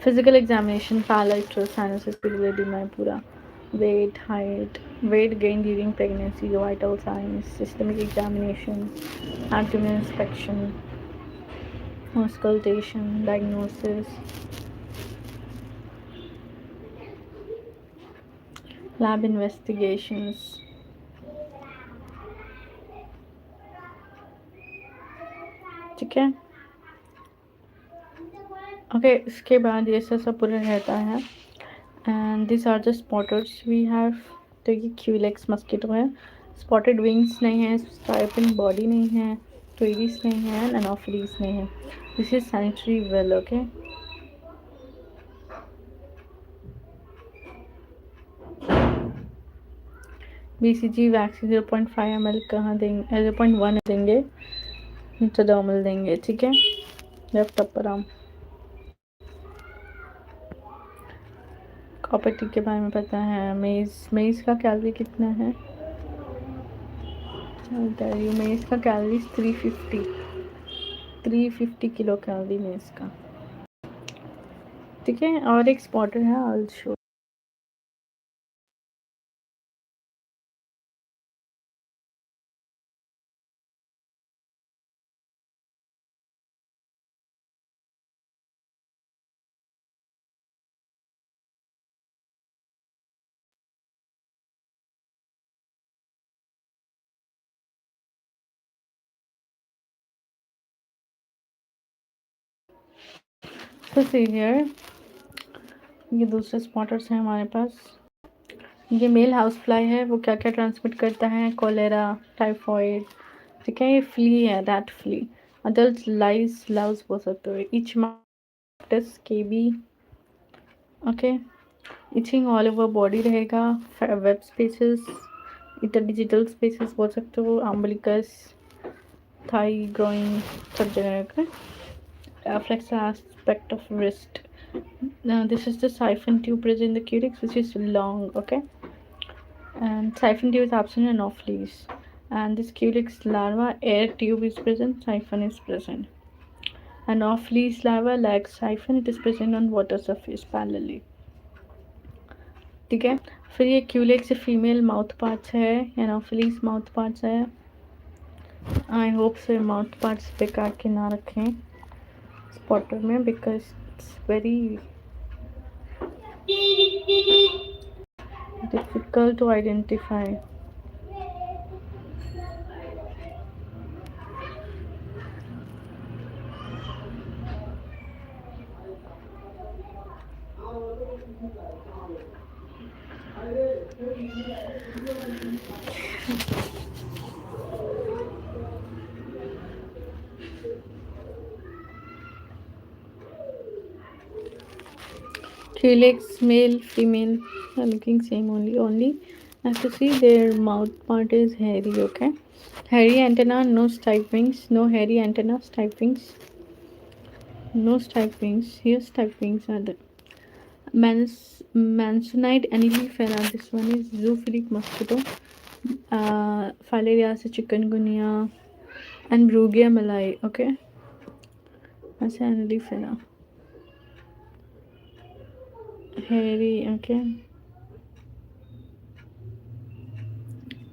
[SPEAKER 1] Physical examination, pallor, cyanosis, edema पूरा, weight, height, weight gain during pregnancy, vital signs, systemic examination, abdomen inspection, auscultation, diagnosis, lab investigations। ठीक है, ओके, इसके बाद ये सब पूरा रहता है। And this are the spotters we have. तो ये क्यूलेक्स मस्किटो है। स्पॉटेड विंग्स नहीं है, स्ट्राइपिंग बॉडी नहीं है, ट्वेरीज नहीं है, एनोफिलीज नहीं है। This is sanitary well. Okay, BCG vaccine 0.5 ml कहाँ देंगे? 0.1 देंगे, इंट्राडर्मल देंगे, ठीक है। Left upper arm. Copper T के बारे में पता है। मेज़ का कैलोरी कितना है? मेज़ का कैलोरी 350 किलो कैलोरी मेज़ का, ठीक है। और एक स्पॉटर है, आई शो। तो सी हियर, ये दूसरे स्पॉटर्स हैं हमारे पास। ये मेल हाउस फ्लाई है। वो क्या क्या ट्रांसमिट करता है? कोलेरा, टाइफॉइड, ठीक है। ये फ्ली है, that flea. Adult lice louse बोल सकते हो। इच मार्क्टस केबी, okay. Itching all over body रहेगा। वेब स्पेसेस, इंटरडिजिटल स्पेसेस बोल सकते हो। अम्बिलिकस, थाई, ग्रोइंग, सब जगह का। Flex aspect of wrist. Now this is the siphon tube present in the cutex, which is long, okay. And siphon tube is absent and off leaves. And this cutex larva air tube is present, siphon is present. And off leaves larva like siphon, it is present on water surface parallelly, ठीक है। फिर ये Culex female mouth parts है, anopheles mouth parts है। I hope से mouth parts बेकार के ना रखें स्पॉटर में, because it's very difficult to identify. Culex male, female are looking same only. Only as to see their mouth part is hairy, okay. Hairy antenna, no stipe wings, no hairy antenna, stipe wings, no stipe wings. Here stipe wings are there. Mansonite anilifera. This one is zoophilic mosquito. Filariasis chikungunya and Brugia malai, okay. That's anilifera. Hairy, okay.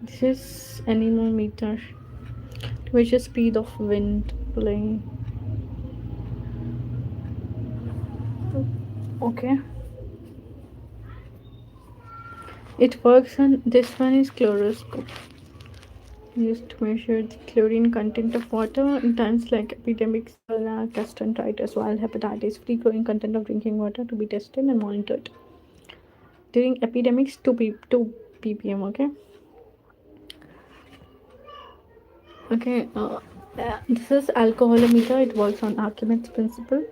[SPEAKER 1] This is anemometer, which is speed of wind blowing. Okay. It works on, this one is chloroscope, used to measure the chlorine content of water in times like epidemics, gastroenteritis, while hepatitis, free chlorine content of drinking water to be tested and monitored. During epidemics, 2 ppm, okay. Okay, this is alcoholometer. It works on Archimedes principle.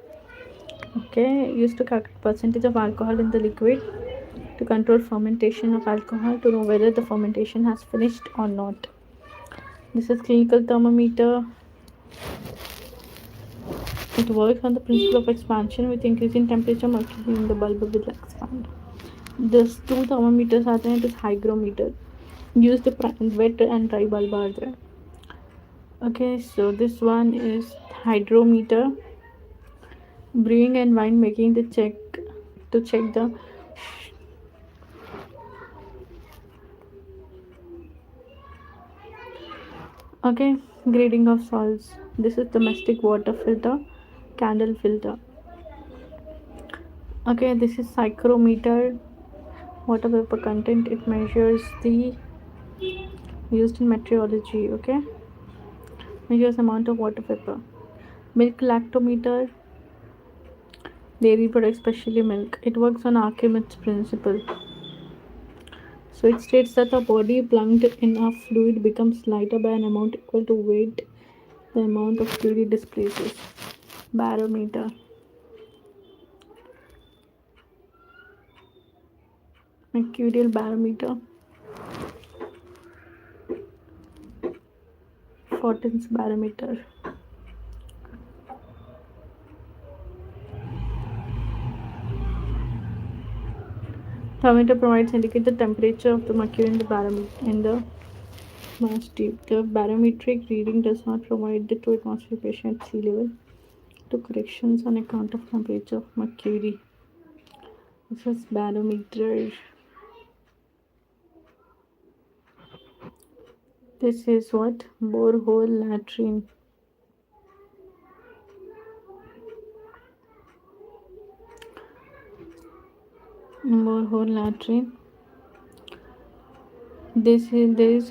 [SPEAKER 1] Okay, used to calculate percentage of alcohol in the liquid to control fermentation of alcohol to know whether the fermentation has finished or not. This is clinical thermometer. It works on the principle of expansion. With increasing temperature, mercury in the bulb will expand. This 2 thermometers are there. It is hygrometer. Use the wet and dry bulb are there. Okay, so this one is hydrometer. Brewing and wine making to check the. Okay, grading of salts. This is domestic water filter, candle filter. Okay, this is psychrometer, water vapor content. It measures the, used in meteorology. Okay, measures amount of water vapor. Milk lactometer. dairy products, especially milk. It works on Archimedes' principle. So it states that the body plunked in a fluid becomes lighter by an amount equal to weight the amount of fluid it displaces. Barometer. Mercurial barometer. Fortin's barometer. Thermometer provides indicate the temperature of the mercury in the barometer in the mass tube. The barometric reading does not provide the true atmospheric pressure at sea level to corrections on account of temperature of mercury. This is barometer. This is what? Borehole latrine. Borehole latrine. There is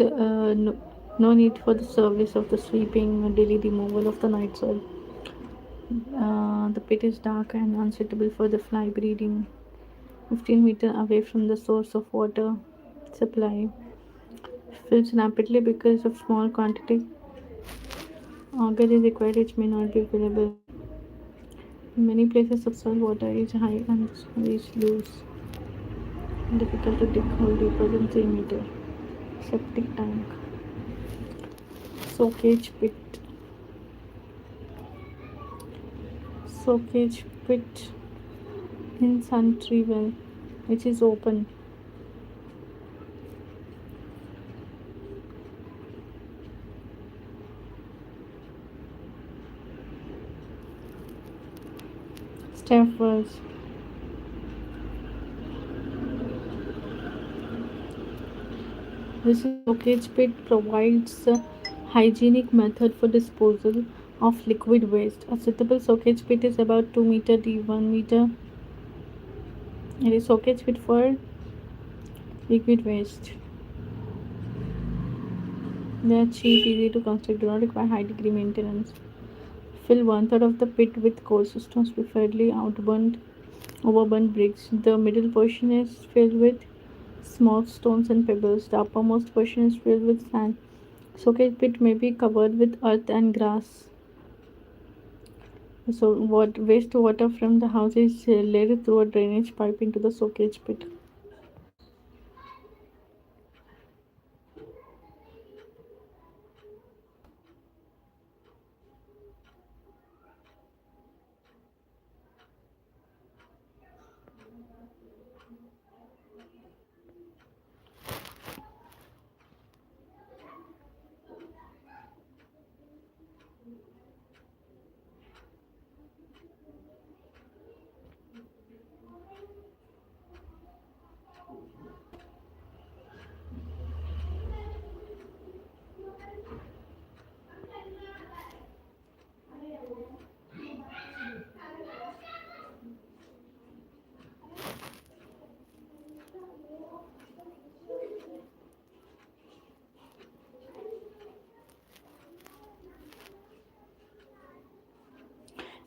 [SPEAKER 1] no need for the service of the sweeping or daily removal of the night soil. The pit is dark and unsuitable for the fly breeding. 15 meters away from the source of water supply. Fills rapidly because of small quantity. Auger is required which may not be available. In many places subsoil water is high and soil is loose. Difficult to dig hole deeper than 3 meters. Septic tank. Soakage pit. Soakage pit in Santry well, which is open. Step wells. This soakage pit provides a hygienic method for disposal of liquid waste. A suitable soakage pit is about 2 meter deep, 1 meter. It is soakage pit for liquid waste. They are cheap, easy to construct, do not require high degree maintenance. Fill one third of the pit with coarse stones, preferably overburnt bricks. The middle portion is filled with small stones and pebbles. The uppermost portion is filled with sand. Soakage pit may be covered with earth and grass. So, what wastewater from the house is led through a drainage pipe into the soakage pit.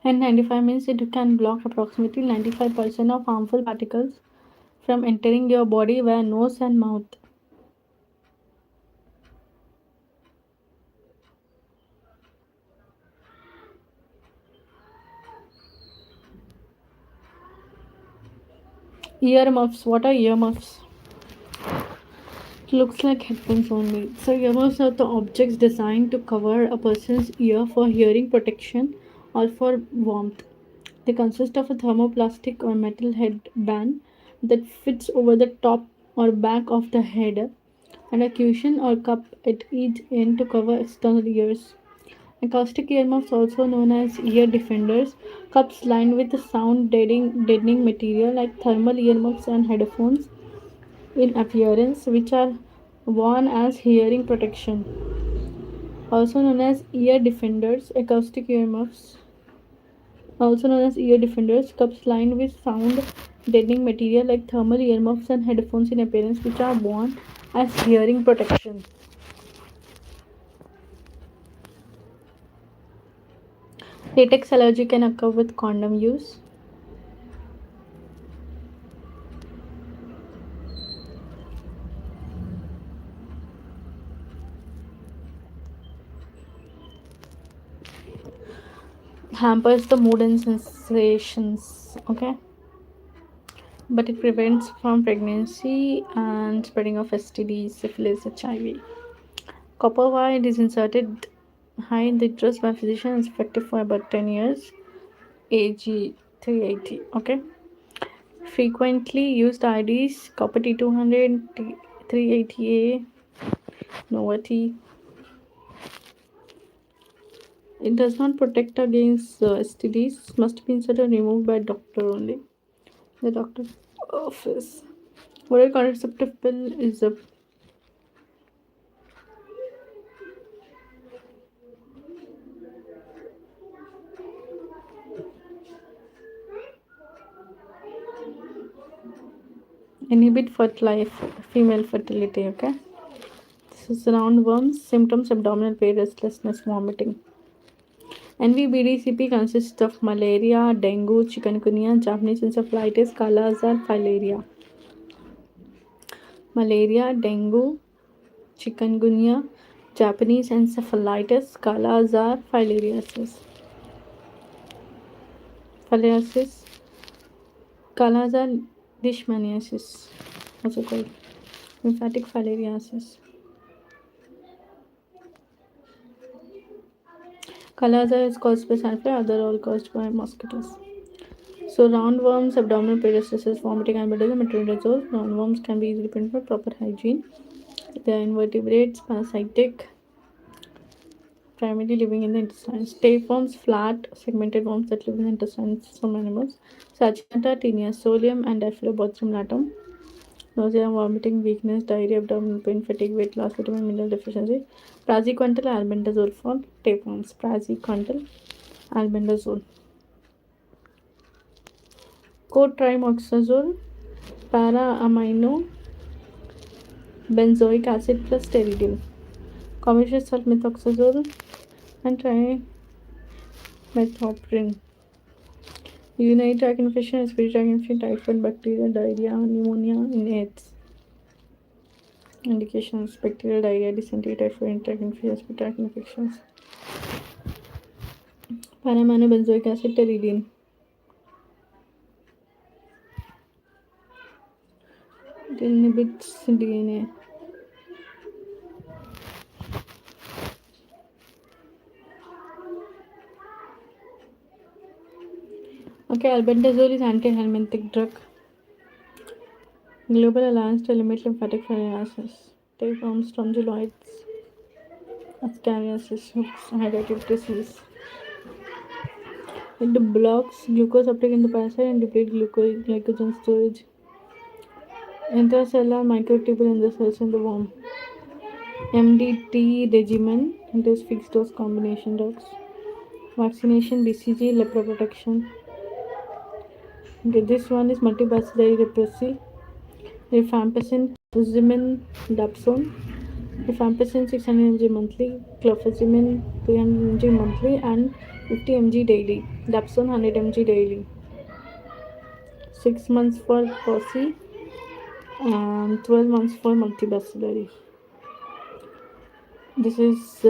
[SPEAKER 1] N95 means it can block approximately 95% of harmful particles from entering your body via nose and mouth. Earmuffs. What are earmuffs? It looks like headphones only. So earmuffs are the objects designed to cover a person's ear for hearing protection or for warmth. They consist of a thermoplastic or metal headband that fits over the top or back of the head and a cushion or cup at each end to cover external ears. Acoustic earmuffs, also known as ear defenders, cups lined with a sound deadening material like thermal earmuffs and headphones in appearance, which are worn as hearing protection. Also known as ear defenders, acoustic earmuffs, also known as ear defenders, cups lined with sound deadening material like thermal earmuffs and headphones in appearance, which are worn as hearing protection. Latex allergy can occur with condom use. hampers the mood and sensations. Okay, but it prevents from pregnancy and spreading of STDs, syphilis, HIV. Copper wire is inserted high in the uterus by physicians, effective for about 10 years. AG 380. Okay, frequently used IDs: copper T200, T380A, Novati. It does not protect against STDs. Must be inserted and removed by doctor only. The doctor's office. Oral contraceptive pill is a inhibit female fertility. Okay, this is roundworms. Symptoms: abdominal pain, restlessness, vomiting. NVBDCP consists of malaria, dengue, chikungunya, Japanese encephalitis, kala azar, filaria. Malaria, dengue, chikungunya, Japanese encephalitis, kala azar, filariasis. Filariasis, kala azar, leishmaniasis, also called lymphatic filariasis. Kala azar is caused by sandfly, other all caused by mosquitoes. So roundworms, abdominal paresthesis, vomiting, amebitism, and metronidazole. Roundworms can be easily prevented by proper hygiene. They are invertebrates, parasitic, primarily living in the intestines. Tapeworms, flat, segmented worms that live in the intestines of some animals. Saginata, Tinea solium, and Diphyllobothrium latum. Nausea, vomiting, weakness, diarrhea, abdominal pain, fatigue, weight loss, vitamin mineral deficiency. Praziquantel, albendazole for tapeworms. Praziquantel, albendazole. Cotrimoxazole, para-amino benzoic acid plus pteridine. Combination sulmethoxazole and trimethoprim. Urinary tract infection, respiratory tract infection, typhoid, bacterial diarrhea, pneumonia in AIDS. Indications: bacterial diarrhea, dysentery, typhoid, tract infection, respiratory tract infections. Para-amino benzoic acid, pteridine. It inhibits DNA. Okay, albendazole is antihelminthic drug. Global Alliance to Eliminate Lymphatic Filariasis. Tapeworms, strongyloids, ascariasis, hooks, hydrated disease. It blocks glucose uptake in the parasite and depletes glycogen storage. Intracellular microtubule in the cells in the worm. MDT regimen. It is fixed dose combination drugs. Vaccination, BCG, leper protection. Okay, this one is multibacillary leprosy. Rifampicin, Uzimin, Dapsone. Rifampicin 600 mg monthly, clofazimine 300 mg monthly, and 50 mg daily. Dapsone 100 mg daily. 6 months for POSI and 12 months for multibacillary. This is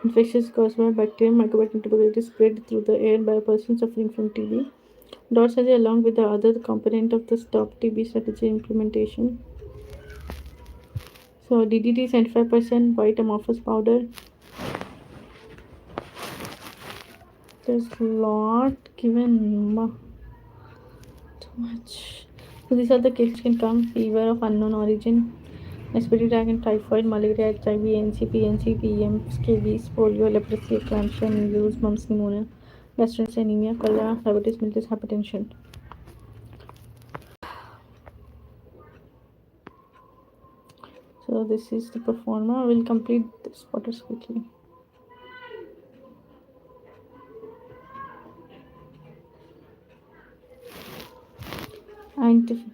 [SPEAKER 1] infections caused by bacterium, Mycobacterium tuberculosis spread through the air by a person suffering from TB. DOT surgery along with the other component of the Stop TB strategy implementation. So DDT 75% white amorphous powder. There's a lot given. Too much. So these are the cases can come: fever of unknown origin, respiratory tract and typhoid, malaria, HIV, NC, PNC, PM, scabies, polio, leprosy, eclampsia, measles, mumps, pneumonia, gastroenteritis, anemia, cholera, diabetes mellitus, hypertension. So this is the performer. I will complete the spotters quickly. And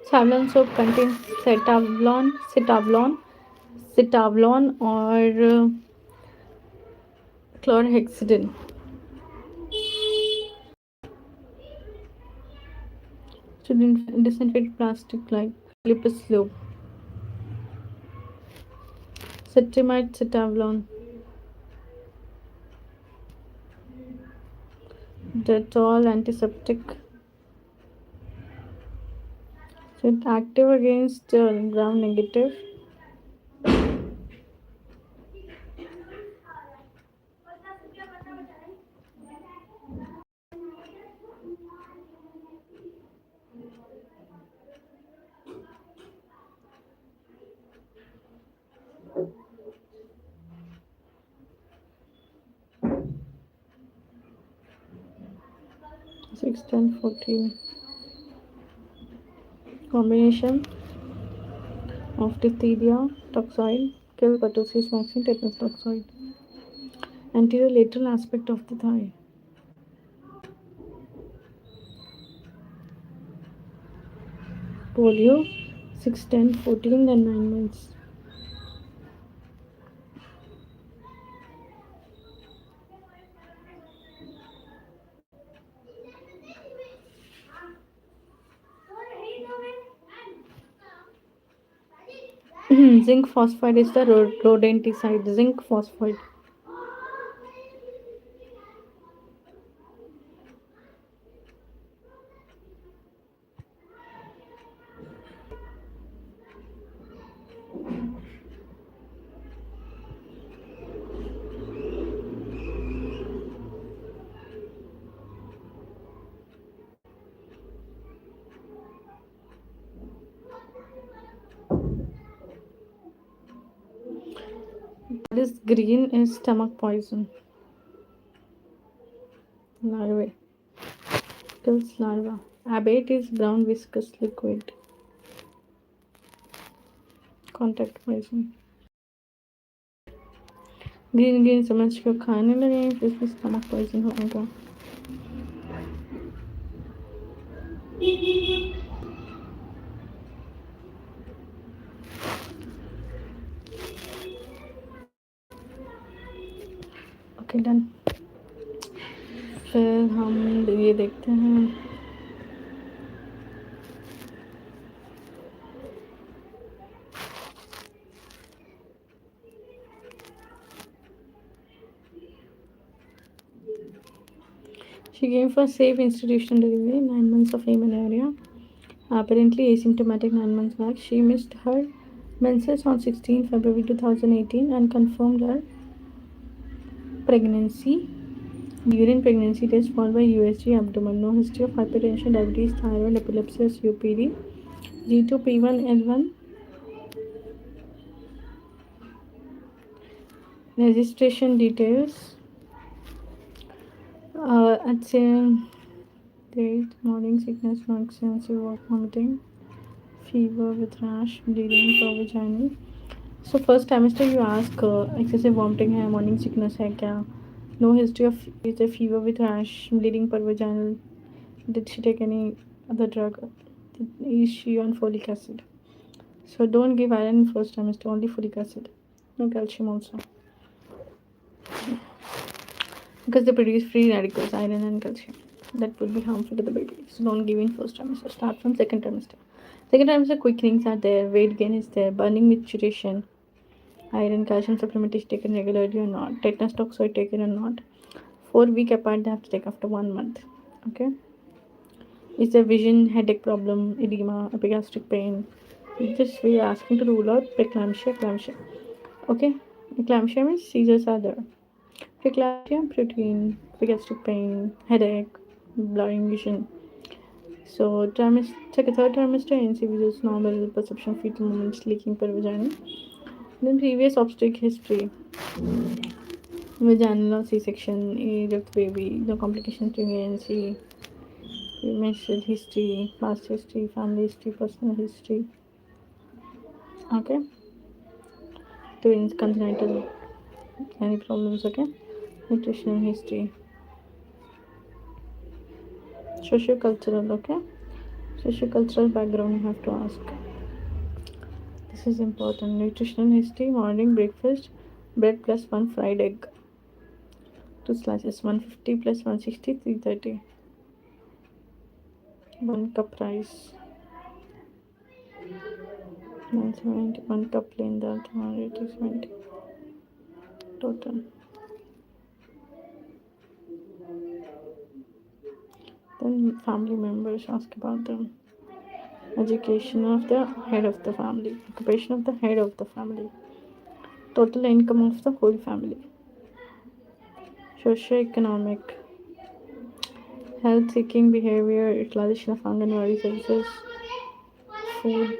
[SPEAKER 1] Savlon soap contains cetavlon or chlorhexidine. To disinfect plastic like Philips soap. Cetrimide cetavlon. Dettol antiseptic. So it's active against gram negative. Six, 10, 14. Combination of diphtheria toxoid, kill pertussis vaccine, tetanus toxoid. Anterolateral aspect of the thigh. Polio 6, 10, 14, then 9 months. Zinc phosphide is the rodenticide. Zinc phosphide. This green is stomach poison. Larvae. Kills larva. Abate is brown viscous liquid. Contact poison. Green green समझ के खाने लगे फिर भी stomach poison होगा. Okay done. फिर हम ये देखते हैं. She came for safe institutional delivery, 9 months of amenorrhea. Apparently asymptomatic 9 months back. She missed her menses on 16 February 2018 and confirmed her pregnancy. During pregnancy test followed by USG abdomen. No history of hypertension, diabetes, thyroid, epilepsy, or COPD. G2P1L1. Registration details. At same date, morning sickness, no extensive work vomiting, fever with rash, bleeding per vaginal. So first trimester you ask excessive vomiting है, morning sickness है क्या? No history of is a fever with rash, bleeding per vaginal. Did she take any other drug? Is she on folic acid? So don't give iron in first trimester, only folic acid. No calcium also. Because they produce free radicals, iron and calcium. That would be harmful to the baby. So don't give in first trimester. Start from second trimester. Second trimester quickenings are there, weight gain is there, burning maturation, iron calcium supplement is taken regularly or not, tetanus toxoid taken or not. 4 week apart they have to take after 1 month. Okay. Is there vision, headache problem, edema, epigastric pain? Just we are asking to rule out preeclampsia. Okay. Eclampsia means seizures are there. Preeclampsia, protein, epigastric pain, headache, blurring vision. So third trimester ANC visits normal perception of fetal movements, leaking per vagina. Then previous obstetric history, vaginal or C-section, age of the baby, no complications during ANC, menstrual history, past history, family history, personal history. Okay. Twins, congenital, any problems? Okay. Nutritional history. Socio-cultural. Okay. Sociocultural background you have to ask. This is important. Nutritional history, morning breakfast, bread plus one fried egg. Two slices, 150 plus 160, 330. 1 cup rice, 970. 1 cup plain dal, 270. Total. Then family members ask about them. Education of the head of the family. Occupation of the head of the family. Total income of the whole family. Socioeconomic. Health seeking behavior. Utilization of Anganwadi services. Food.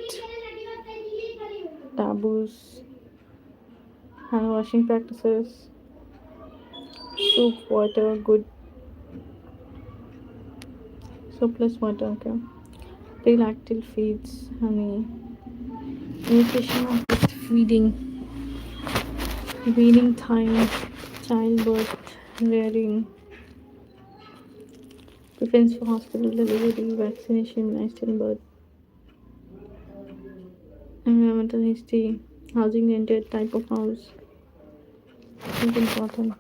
[SPEAKER 1] Taboos. Hand washing practices. Soup, water, good. Soup plus water, okay. Prelactal feeds, honey. Nutrition of breastfeeding. Weaning time. Childbirth. Rearing. Preference for hospital delivery. Vaccination. Immunized birth. Environmental history. Housing rented. Type of house. This is important.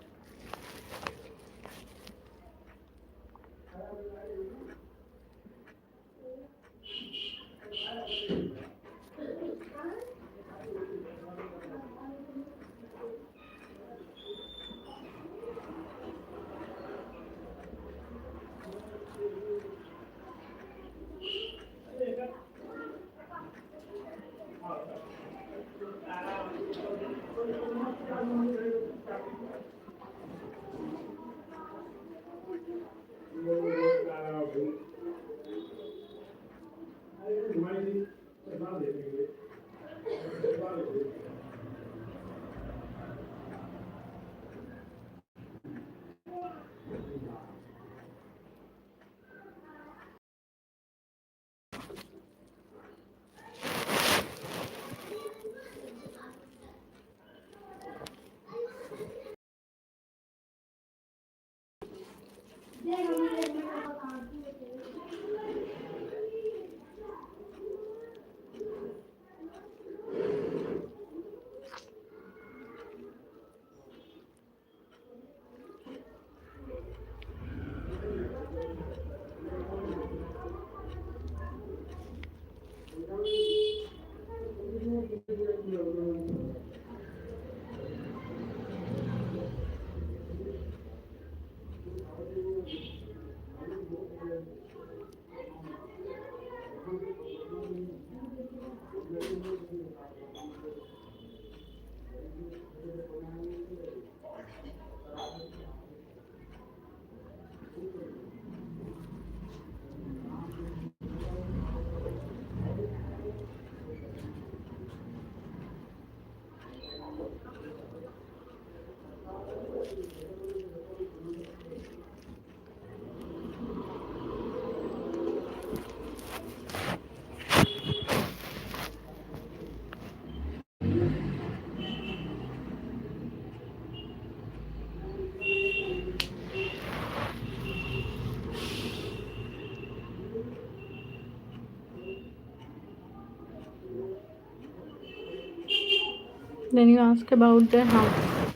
[SPEAKER 1] Then you ask about the house.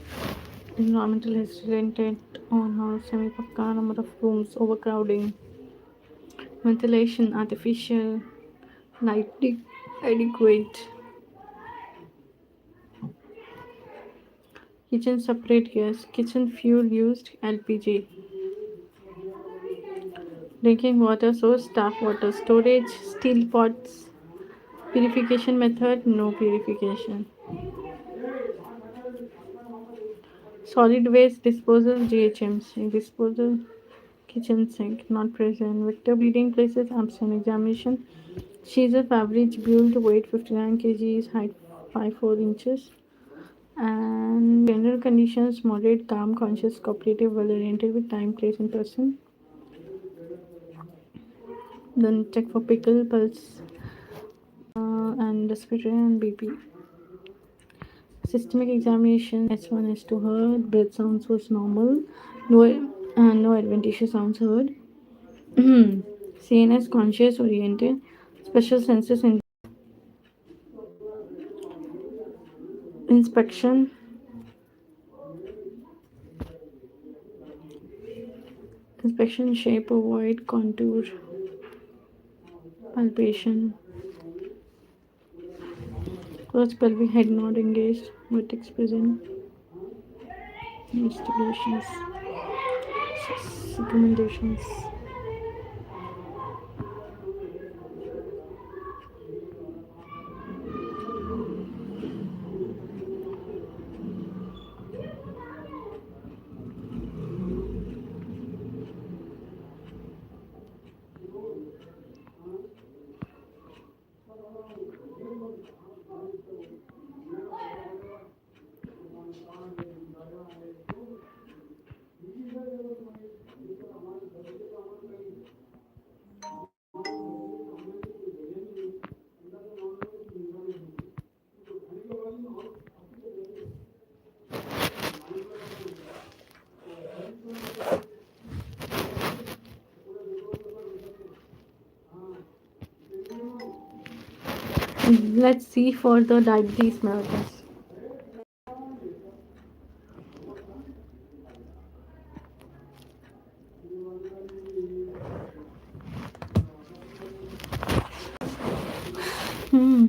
[SPEAKER 1] Environmental history rented on house, semi-pakka, number of rooms, overcrowding, ventilation, artificial, lighting, adequate, kitchen separate gas, kitchen fuel used, LPG, drinking water source, tap water, storage, steel pots, purification method, no purification, solid waste disposal, GHMC, disposal, kitchen sink, not present, vector bleeding places, absent, examination, she's of average build, weight 59 kgs, height 5'4 inches, and general conditions moderate, calm, conscious, cooperative, well oriented with time, place, and person. Then check for pickle, pulse, and respiratory and BP. Systemic examination S1 S2 heard, breath sounds was normal, no adventitious sounds heard. CNS conscious oriented, special senses in inspection, inspection, shape, avoid, contour, palpation, close pelvic head not engaged, vertex present, investigations, recommendations. Let's see for the diabetes mellitus. Hmm.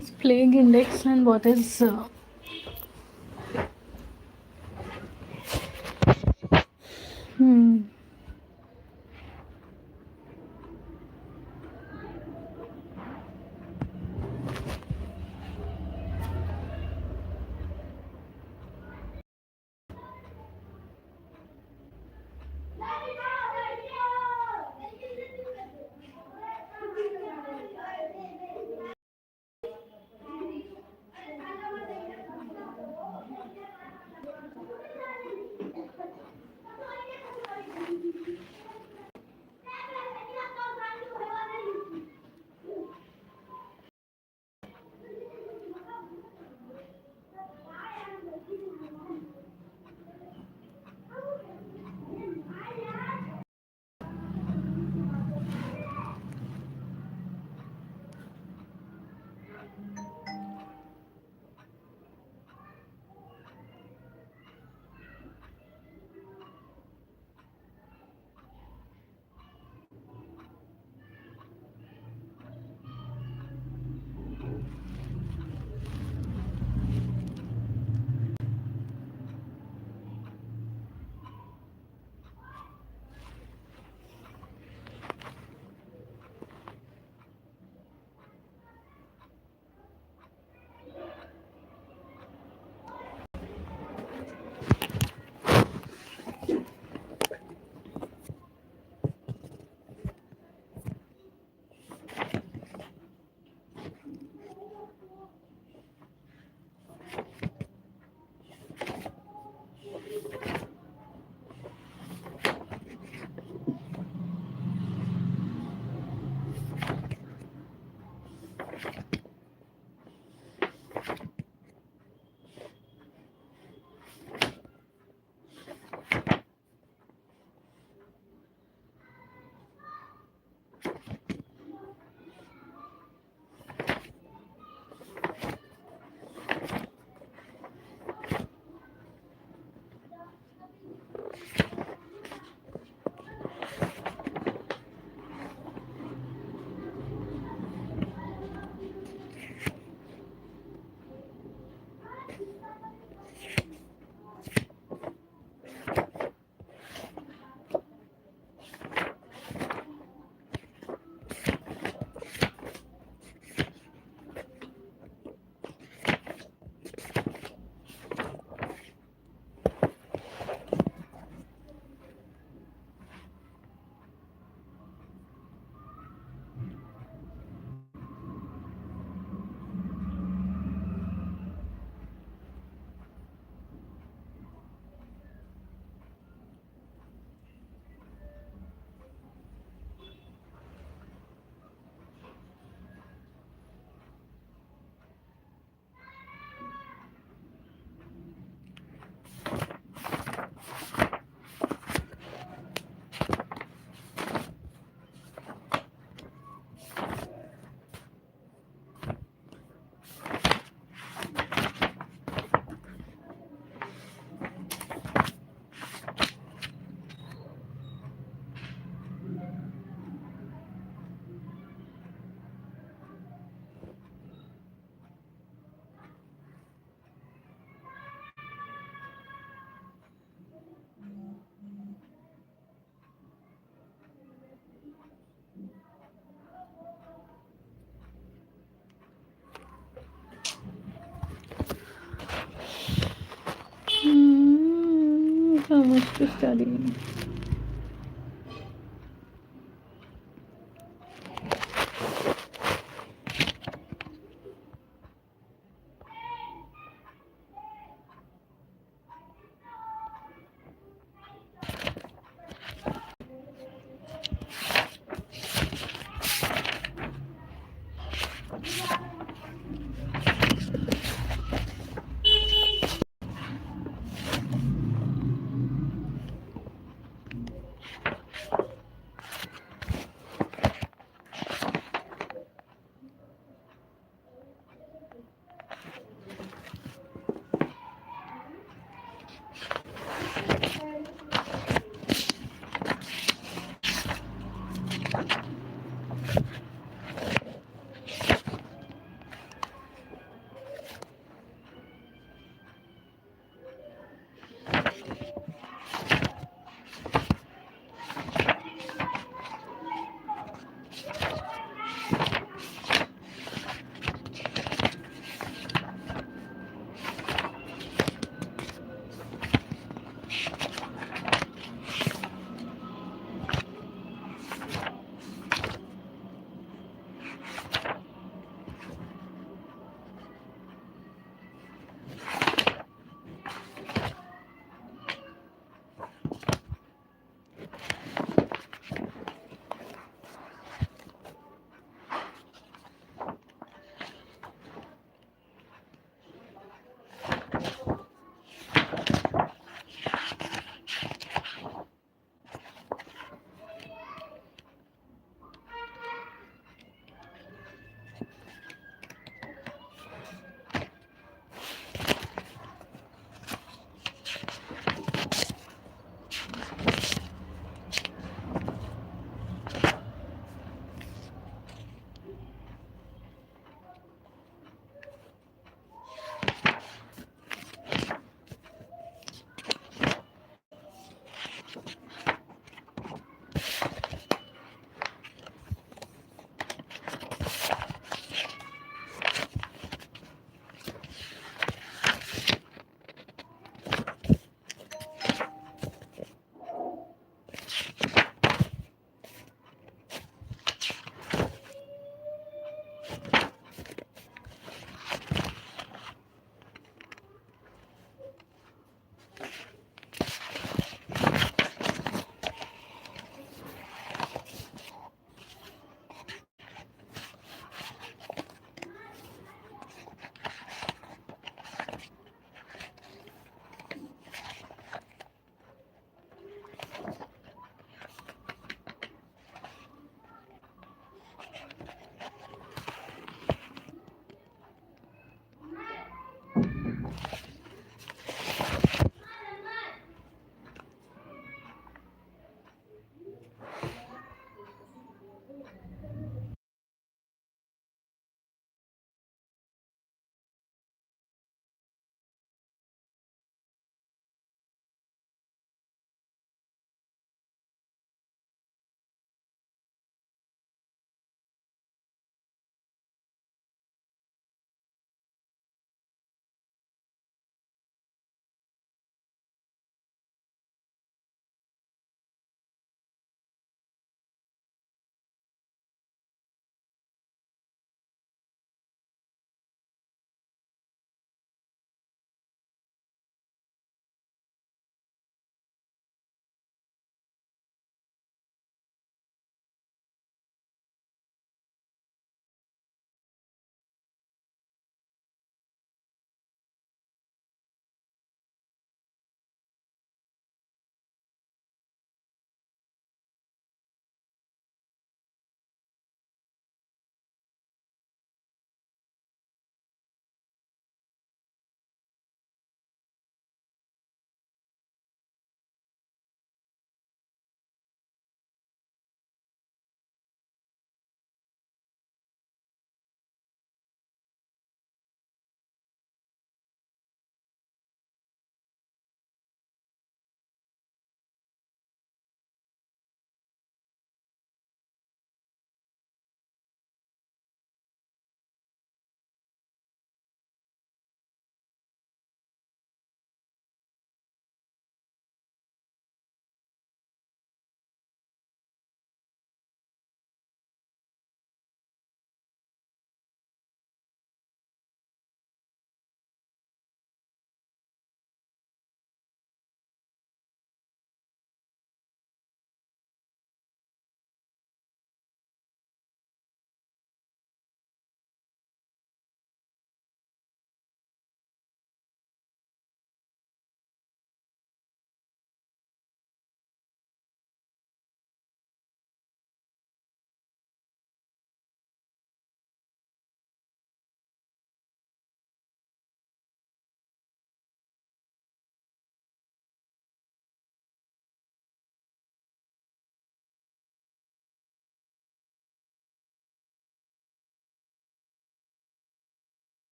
[SPEAKER 1] Is plague index and what is hmm. much to study.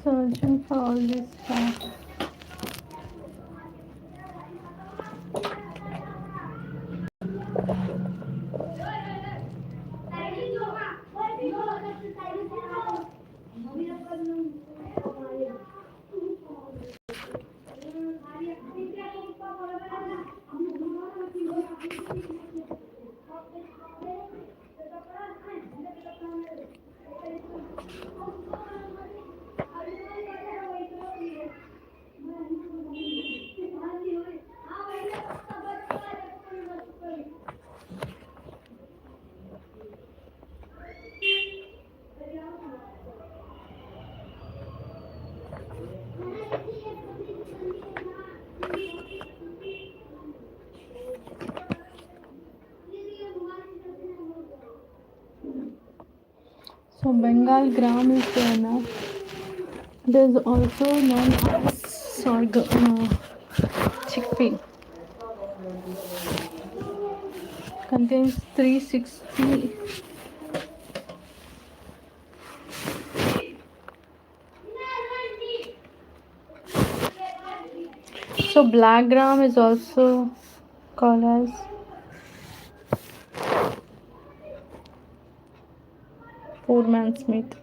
[SPEAKER 1] Searching for all this stuff. So Bengal gram is there now. It is also known as sorghum, chickpea. Contains 360. So black gram is also called as poor man's meat.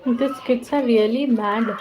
[SPEAKER 1] These kids are really mad.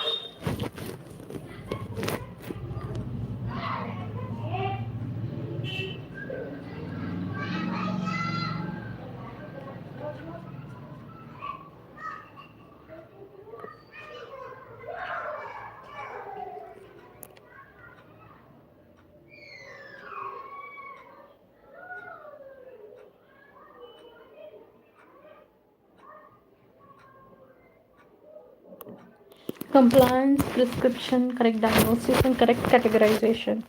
[SPEAKER 1] Compliance, prescription, correct diagnosis, and correct categorization.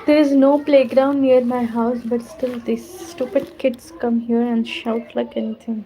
[SPEAKER 1] There is no playground near my house, but still these stupid kids come here and shout like anything.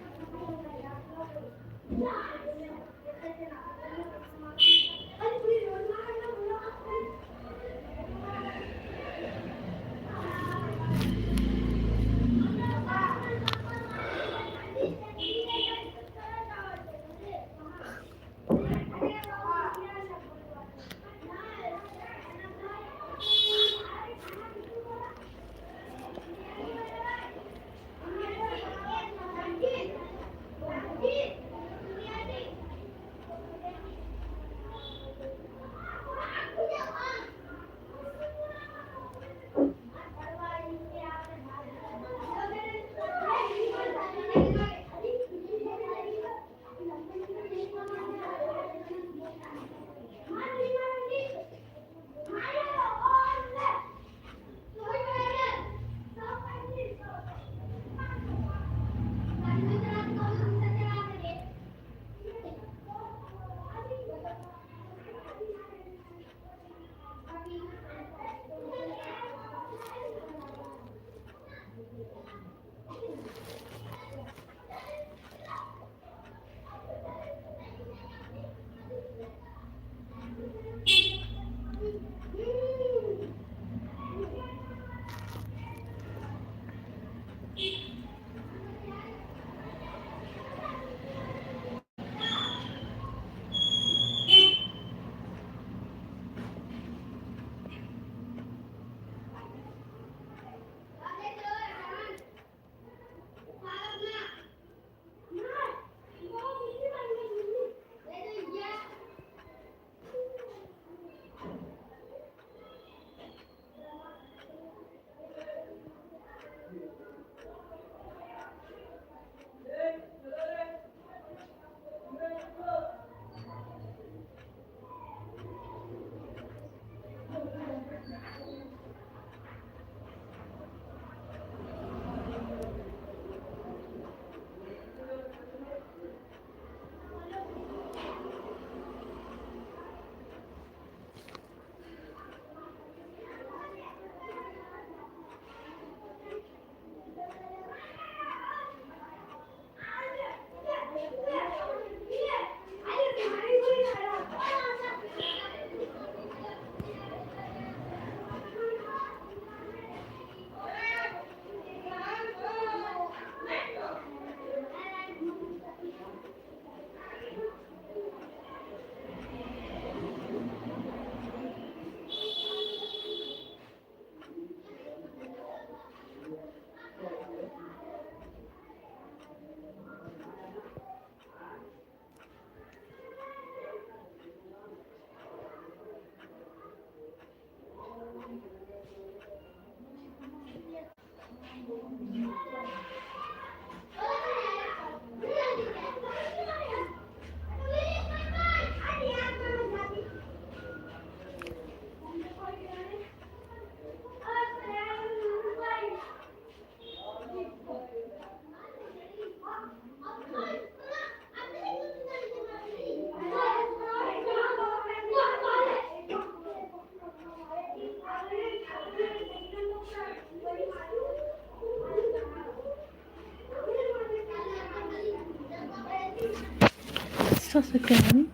[SPEAKER 1] Just a second.